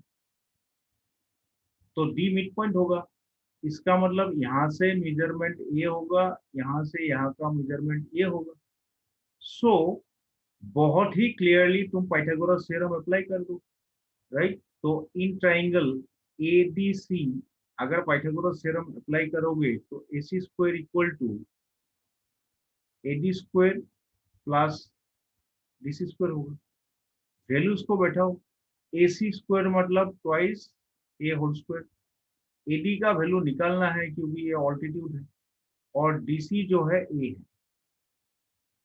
तो डी मिड पॉइंट होगा। इसका मतलब यहाँ से मेजरमेंट ए होगा, यहाँ से यहाँ का मेजरमेंट ए होगा। सो बहुत ही क्लियरली तुम पाइथागोरस थ्योरम अप्लाई कर दो, राइट। तो इन ट्राइंगल ABC अगर पाइथागोरस थ्योरम अप्लाई करोगे तो AC square equal to AD square plus DC square होगा। वैल्यूज को बैठाओ, AC स्क्वायर मतलब twice A whole square, AD का वैल्यू निकालना है क्योंकि ये ऑल्टीट्यूड है, और DC जो है A है।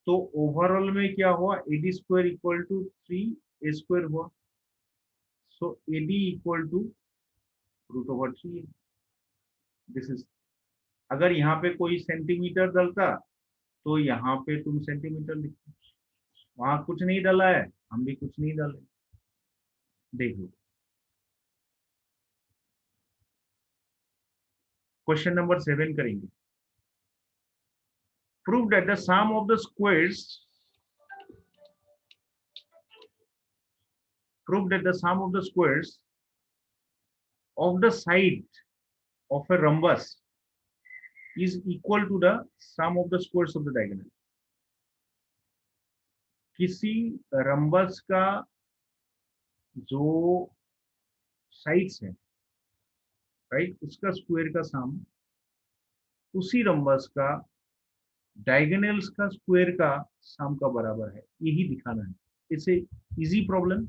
तो ओवरऑल में क्या हुआ, AD square equal to 3A square हुआ। So AD equal to √3। This is, अगर यहाँ पे कोई सेंटीमीटर डलता तो यहाँ पे तुम सेंटीमीटर लिखो, वहां कुछ नहीं डाला है, हम भी कुछ नहीं डाले। देख लो क्वेश्चन नंबर 7 करेंगे। Prove that the sum of the squares, prove that the sum of the squares of the side of a rhombus is equal to the sum of the squares of the diagonal। किसी rhombus का जो sides है, right, उसका square का सम उसी rhombus का diagonals का square का सम का बराबर है, यही दिखाना है। It's a easy problem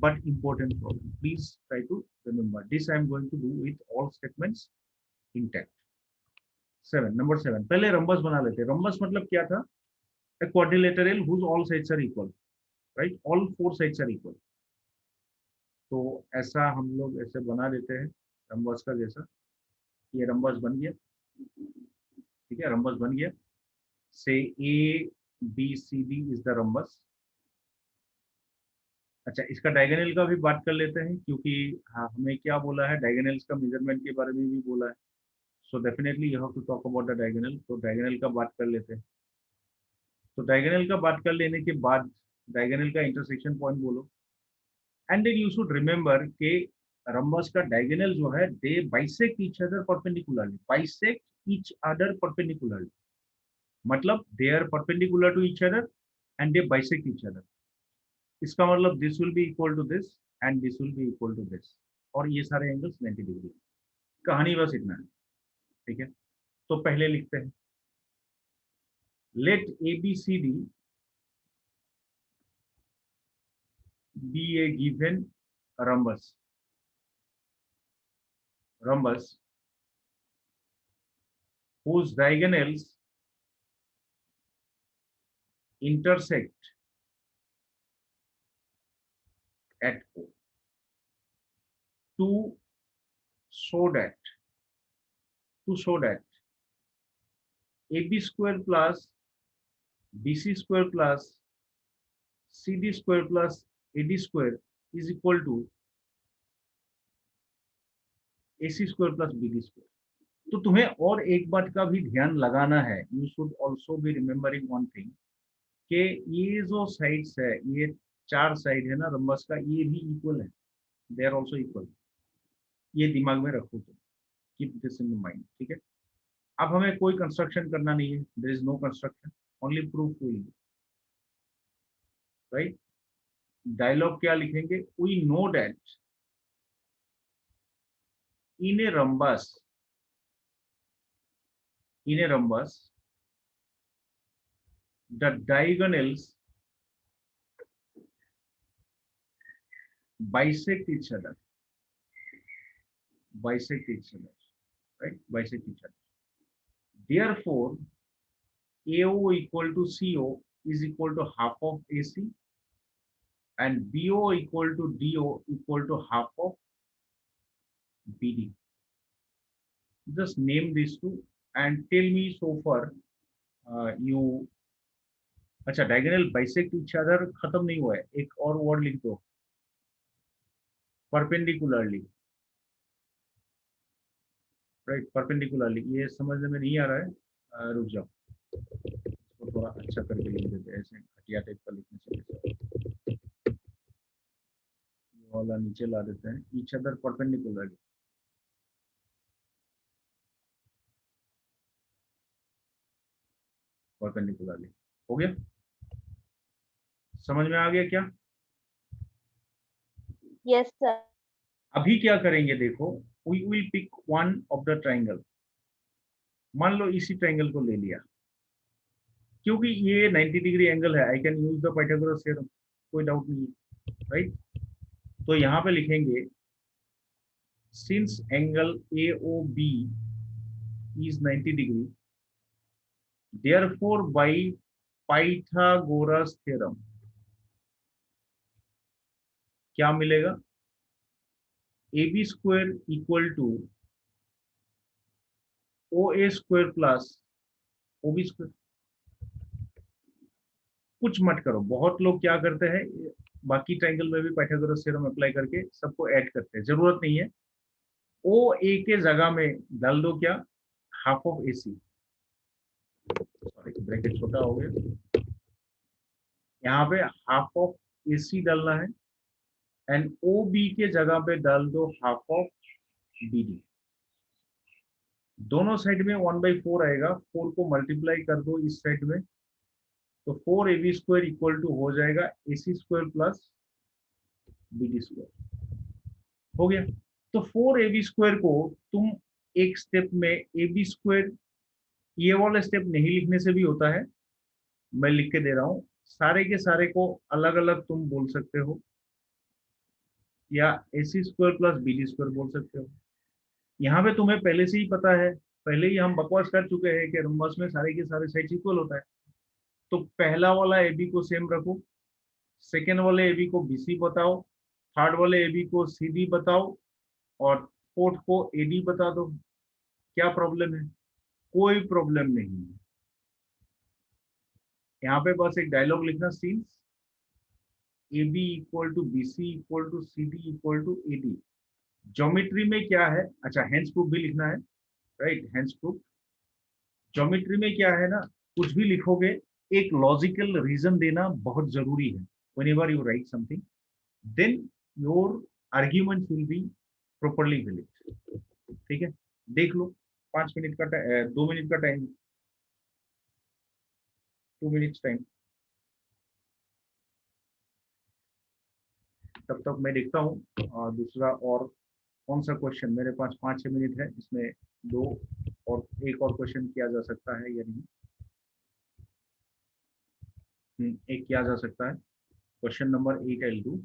but important problem. Please try to remember this. I am going to do with all statements intact। 7 number 7, पहले रंबस बना लेते हैं। रंबस मतलब क्या था, a quadrilateral whose all sides are equal, right, all 4 sides are equal। तो ऐसा हम लोग ऐसे बना देते हैं रंबस का जैसा। ये रंबस बन गया, ठीक है, रंबस बन गया। से ABCD इज द रंबस। अच्छा, इसका डायगोनल का भी बात कर लेते हैं क्योंकि हाँ, हमें क्या बोला है, डायगोनल्स का मेजरमेंट के बारे में भी बोला है। So definitely you have to talk about the diagonal, तो डायगोनल का बात कर लेते हैं। तो डायगोनल का बात कर लेने के बाद डायगोनल का इंटरसेक्शन पॉइंट बोलो, and then you should remember के रंबस का डायगोनल जो है they bisect each other perpendicularly, bisect each other perpendicularly, मतलब they are perpendicular to each other and they bisect each other. इसका मतलब this will be equal to this and this will be equal to this, और ये सारे angles 90 degree. कहानी बस इतना है, ठीक है। तो पहले लिखते हैं, late ABCD be a given rhombus, rhombus whose diagonals intersect at O, to show that AB square plus BC square plus CD square plus AD square is equal to AC square plus BD square। तो तुम्हें और एक बात का भी ध्यान लगाना है, you should also be remembering one thing, कि ये जो साइड्स है, ये 4 साइड है ना रंबस का, ये भी इक्वल है, दे आर ऑल्सो इक्वल। ये दिमाग में रखो, तो कीप दिस इन माइंड, ठीक है। अब हमें कोई कंस्ट्रक्शन करना नहीं है, there is no construction, only proof will be, right. Dialogue क्या लिखेंगे, we know that in a rhombus, the diagonals bisect each other, right, bisect each other। Therefore AO equal to CO is equal to half of AC, and BO equal to DO equal to half of BD. Just name these two and tell me so far you. अच्छा, diagonal bisect each other खत्म नहीं हुआ है, एक और word लिख दो, perpendicularly, right, perpendicularly. ये समझने में नहीं आ रहा है, रुक जाओ, इसको थोड़ा अच्छा करके लिख देते हैं, ऐसे घटिया टाइप का लिखने से ये वाला नीचे ला देते हैं, ईच अदर परपेंडिकुलरली। परपेंडिकुलरली हो गया, समझ में आ गया क्या? Yes, sir. अभी क्या करेंगे देखो, we will pick one of the triangle. मान लो इसी ट्राइंगल को ले लिया, क्योंकि ये 90 डिग्री एंगल है, आई can use the Pythagoras theorem, कोई डाउट नहीं है, राइट। तो यहाँ पे लिखेंगे since angle AOB is 90 degree, therefore by Pythagoras theorem क्या मिलेगा? AB square equal to OA square plus OB square. कुछ मत करो, बहुत लोग क्या करते हैं, बाकी ट्रायंगल में भी पाइथागोरस थ्योरम अप्लाई करके सबको ऐड करते हैं, जरूरत नहीं है। OA के जगह में डाल दो क्या, half of AC, sorry bracket छोटा हो गया, यहाँ पे हाफ ऑफ AC डालना है, एंड OB के जगह पे डाल दो हाफ ऑफ BD। दोनों साइड में 1/4 आएगा, 4 को मल्टीप्लाई कर दो इस साइड में, तो 4AB स्क्वायर इक्वल टू हो जाएगा AC square plus BD square, हो गया। तो 4AB स्क्वायर को तुम एक स्टेप में AB स्क्वायर, ये वाला स्टेप नहीं लिखने से भी होता है, मैं लिख के दे रहा हूं, सारे के सारे को अलग अलग तुम बोल सकते हो, या AC square plus BD square बोल सकते हो। यहाँ पे तुम्हें पहले से ही पता है, पहले ही हम बकवास कर चुके हैं कि रोम्बस में सारे के सारे साइड्स इक्वल होता है। तो पहला वाला AB को सेम रखो, सेकेंड वाले AB को BC बताओ, थर्ड वाले AB को CD बताओ, और फोर्थ को AD बता दो। क्या प्रॉब्लम है? कोई प्रॉब्लम नहीं है। यहाँ पे बस एक डायलॉग लिखना, since AB equal to BC equal to CD equal to AD। Geometry में क्या है, अच्छा हेंस प्रूफ भी लिखना है, राइट, हेंस प्रूफ। ज्योमेट्री में क्या है ना, कुछ भी लिखोगे एक लॉजिकल रीजन देना बहुत जरूरी है। Whenever you write something, then your argument will be properly valid. ठीक है, देख लो, 5 मिनट का 2 मिनट का टाइम, 2 मिनट टाइम, तब तक मैं देखता हूँ दूसरा और कौन सा क्वेश्चन। मेरे पास 5-6 मिनट है, इसमें दो और एक और क्वेश्चन किया जा सकता है या नहीं। एक किया जा सकता है, क्वेश्चन नंबर 8 आई डू।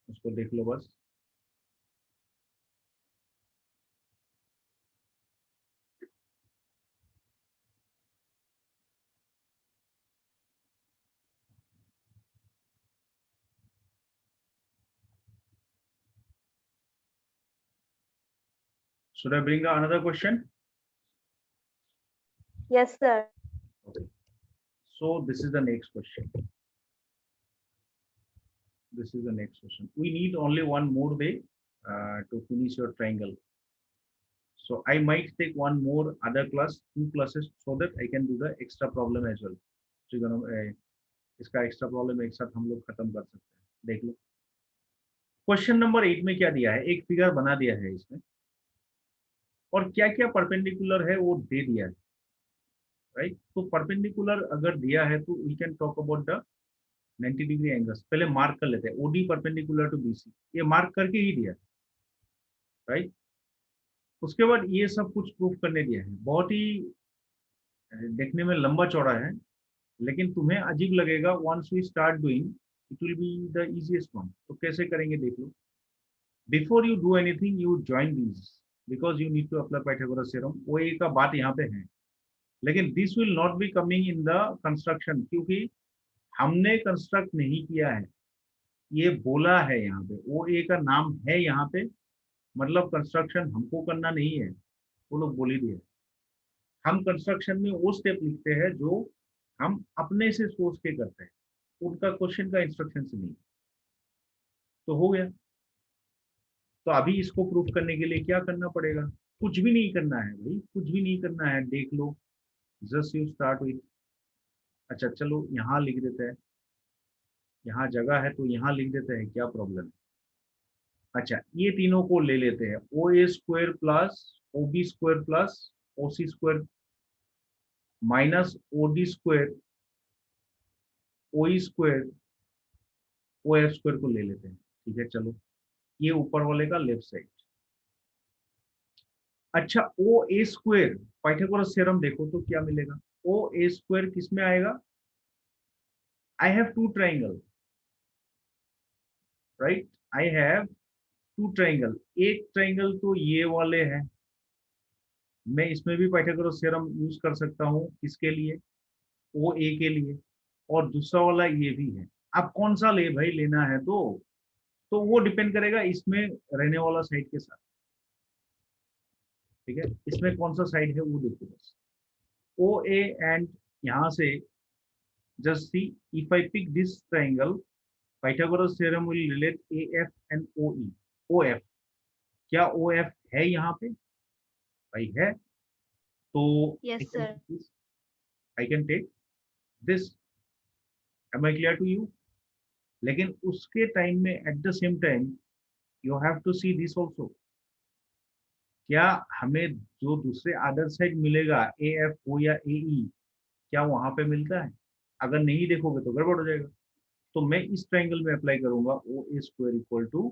उसको देख लो बस। Should I bring another question? Yes, sir. Okay. So this is the next question. This is the next question. We need only one more day to finish your triangle. So I might take one more other class, 2 classes, so that I can do the extra problem as well. So इसका extra problem एक साथ हम लोग खत्म कर सकते हैं। देख लो क्वेश्चन नंबर 8 में क्या दिया है, एक फिगर बना दिया है इसमें, और क्या क्या परपेंडिकुलर है वो दे दिया है, राइट। तो परपेंडिकुलर अगर दिया है तो we can talk about the 90 degree angles. पहले मार्क कर लेते हैं, OD परपेंडिकुलर टू BC, ये मार्क करके ही दिया, राइट। उसके बाद ये सब कुछ प्रूफ करने दिया है, बहुत ही देखने में लंबा चौड़ा है, लेकिन तुम्हें अजीब लगेगा। Once we start doing, it will be the easiest one. तो कैसे करेंगे देख लो। Before you do anything you join these because you need to apply Pythagoras theorem. वो ए का बात यहाँ पे है, लेकिन this will not be coming in the construction, क्योंकि हमने कंस्ट्रक्ट नहीं किया है, ये बोला है यहाँ पे, ओ ए का नाम है यहाँ पे, मतलब कंस्ट्रक्शन हमको करना नहीं है, वो लोग बोल ही दिए। हम कंस्ट्रक्शन में वो स्टेप लिखते हैं जो हम अपने से सोच के करते हैं, उनका क्वेश्चन का इंस्ट्रक्शन से नहीं। तो हो गया। तो अभी इसको प्रूफ करने के लिए क्या करना पड़ेगा? कुछ भी नहीं करना है भाई, कुछ भी नहीं करना है, देख लो। जस्ट यू स्टार्ट विथ, अच्छा चलो यहाँ लिख देते हैं, यहाँ जगह है तो यहाँ लिख देते हैं, क्या प्रॉब्लम है। अच्छा, ये तीनों को ले लेते हैं, O A square plus O B square plus O C square minus O D square O E square O F square को ले लेते हैं। ठीक है, चलो ये ऊपर वाले का लेफ्ट साइड। अच्छा, ओ ए स्क्वायर, पाइथागोरस थ्योरम देखो तो क्या मिलेगा। ओ ए स्क्वायर किस में आएगा? I have two triangle, right, I have two triangle. एक ट्राइंगल तो ये वाले हैं, मैं इसमें भी पाइथागोरस थ्योरम यूज कर सकता हूँ, किसके लिए? ओ ए के लिए। और दूसरा वाला ये भी है। अब कौन सा ले भाई, लेना है तो वो डिपेंड करेगा इसमें रहने वाला साइड के साथ। ठीक है, इसमें कौन सा साइड है वो देखो बस। ओ ए एंड यहाँ से just see, if I pick this triangle, Pythagoras theorem will relate AF and OE. OF, क्या OF है यहाँ पे? भाई है, तो Yes, sir. I can take this. Am I clear to you? लेकिन उसके टाइम में at the same time you have to see this also. क्या हमें जो दूसरे अदर साइड मिलेगा ए एफ ओ या ए ई, क्या वहां पे मिलता है? अगर नहीं देखोगे तो गड़बड़ हो जाएगा। तो मैं इस ट्राइंगल में अप्लाई करूंगा O A square equal to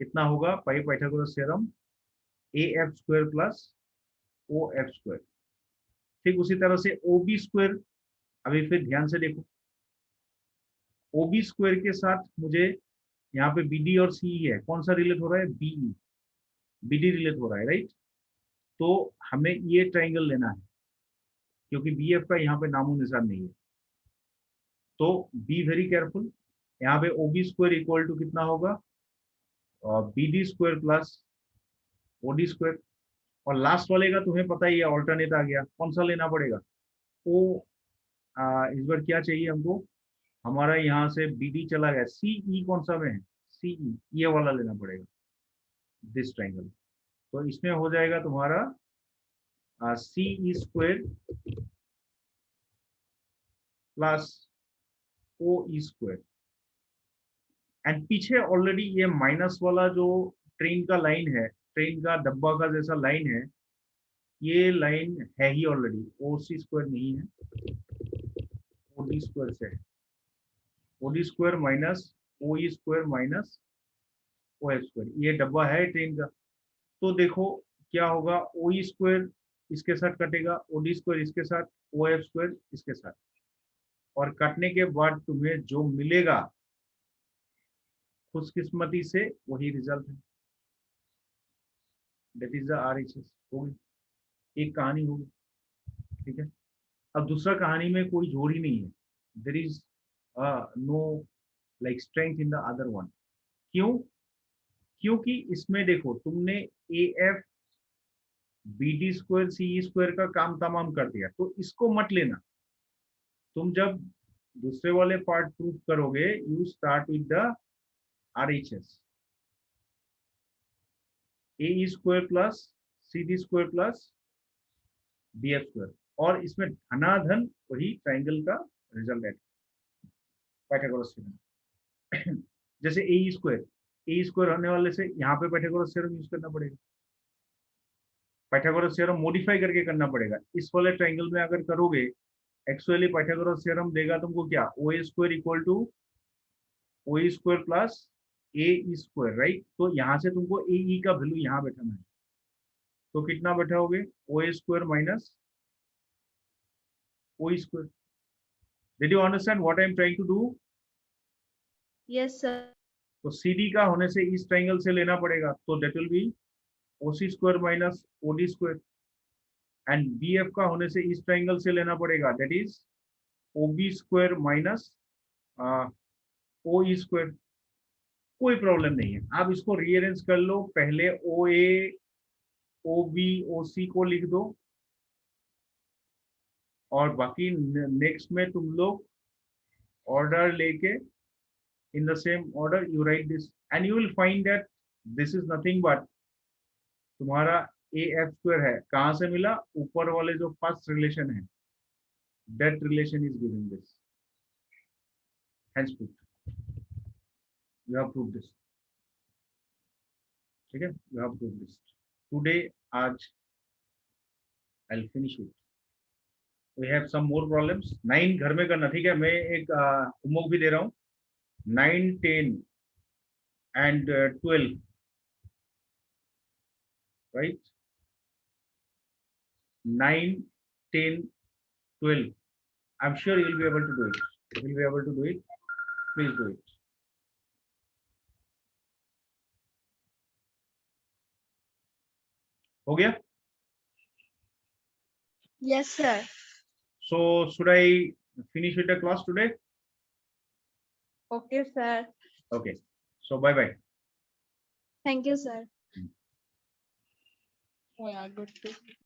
कितना होगा, पाई Pythagoras theorem, A F square plus O F square. ठीक उसी तरह से ओ बी स्क्वायर, अभी फिर ध्यान से देखो, ओ बी स्क्वायर के साथ मुझे यहाँ पे बी डी और सी है, कौन सा रिलेट हो रहा है? बीई, बी डी रिलेट हो रहा है, राइट। तो हमें ये ट्राइंगल लेना है, क्योंकि बी एफ का यहाँ पे नामो निशान नहीं है। तो बी वेरी केयरफुल, यहाँ पे O B square equal to कितना होगा, B D square plus O D square. और लास्ट वाले का तुम्हें पता ही है, ऑल्टरनेट आ गया, कौन सा लेना पड़ेगा? ओ इस बार क्या चाहिए हमको, हमारा यहाँ से बी डी चला गया, सी ई कौन सा में है? सी ई, ये वाला लेना पड़ेगा, दिस ट्राइंगल। तो इसमें हो जाएगा तुम्हारा C E square plus O E square. And पीछे ऑलरेडी ये माइनस वाला जो ट्रेन का लाइन है, ट्रेन का डब्बा का जैसा लाइन है, ये लाइन है ही ऑलरेडी, ओ सी स्क्वायर नहीं है, ओ डी स्क्वायर से है। O D square minus O E square minus O F square, ये डब्बा है ट्रेन का। तो देखो क्या होगा, ओ ई स्क्वायर इसके साथ कटेगा, ओ डी स्क्वायर इसके साथ, ओ एफ स्क्वायर इसके साथ, और कटने के बाद तुम्हें जो मिलेगा खुशकिस्मती से वही रिजल्ट है, that is the R H S. होगी, एक कहानी होगी। ठीक है, अब दूसरा कहानी में कोई जोड़ ही नहीं है, there is no like strength in the other one. क्यों? क्योंकि इसमें देखो तुमने A F B D square C E square का काम तमाम कर दिया, तो इसको मत लेना। तुम जब दूसरे वाले पार्ट प्रूफ करोगे, you start with the R H S, A square plus C D square plus B F square, और इसमें धनाधन वही ट्राइंगल का रिजल्ट है, पाइथागोरस थ्योरम। जैसे ए स्क्वायर होने वाले से यहाँ पे पाइथागोरस थ्योरम यूज करना पड़ेगा, पाइथागोरस थ्योरम मॉडिफाई करके करना पड़ेगा। इस वाले ट्राइंगल में अगर करोगे, एक्चुअली पाइथागोरस थ्योरम देगा तुमको क्या, ओ A square equal two O E square plus A E square, right. तो यहाँ से तुमको ए ई का वैल्यू यहाँ बैठाना है, तो कितना बैठाओगे, O A square minus O E square. Did you understand what I am trying to do? Yes, sir. तो CD का होने से इस ट्राइंगल से लेना पड़ेगा, तो that will be OC square minus OD square, and BF का होने से इस ट्राइंगल से लेना पड़ेगा, that is OB square minus OE square. कोई प्रॉब्लम नहीं है, आप इसको रीअरेंज कर लो, पहले OA OB OC को लिख दो, और बाकी नेक्स्ट में तुम लोग ऑर्डर लेके in the same order you write this, and you will find that this is nothing but तुम्हारा AF स्क्वायर है, कहां से मिला, ऊपर वाले जो फर्स्ट रिलेशन है, that relation is giving this, hence put you have proved this, ठीक है, you have proved this today, आज I'll finish it, we have some more problems। 9 घर में करना, ठीक है, मैं एक होमवर्क भी दे रहा हूँ, 9, 10 and 12, right, 9, 10, 12, I'm sure you'll be able to do it, you'll be able to do it, please do it। हो गया? Yes, sir. So should I finish with the class today? Okay, sir. Okay, so bye bye। Thank you, sir. Oh, yeah, good.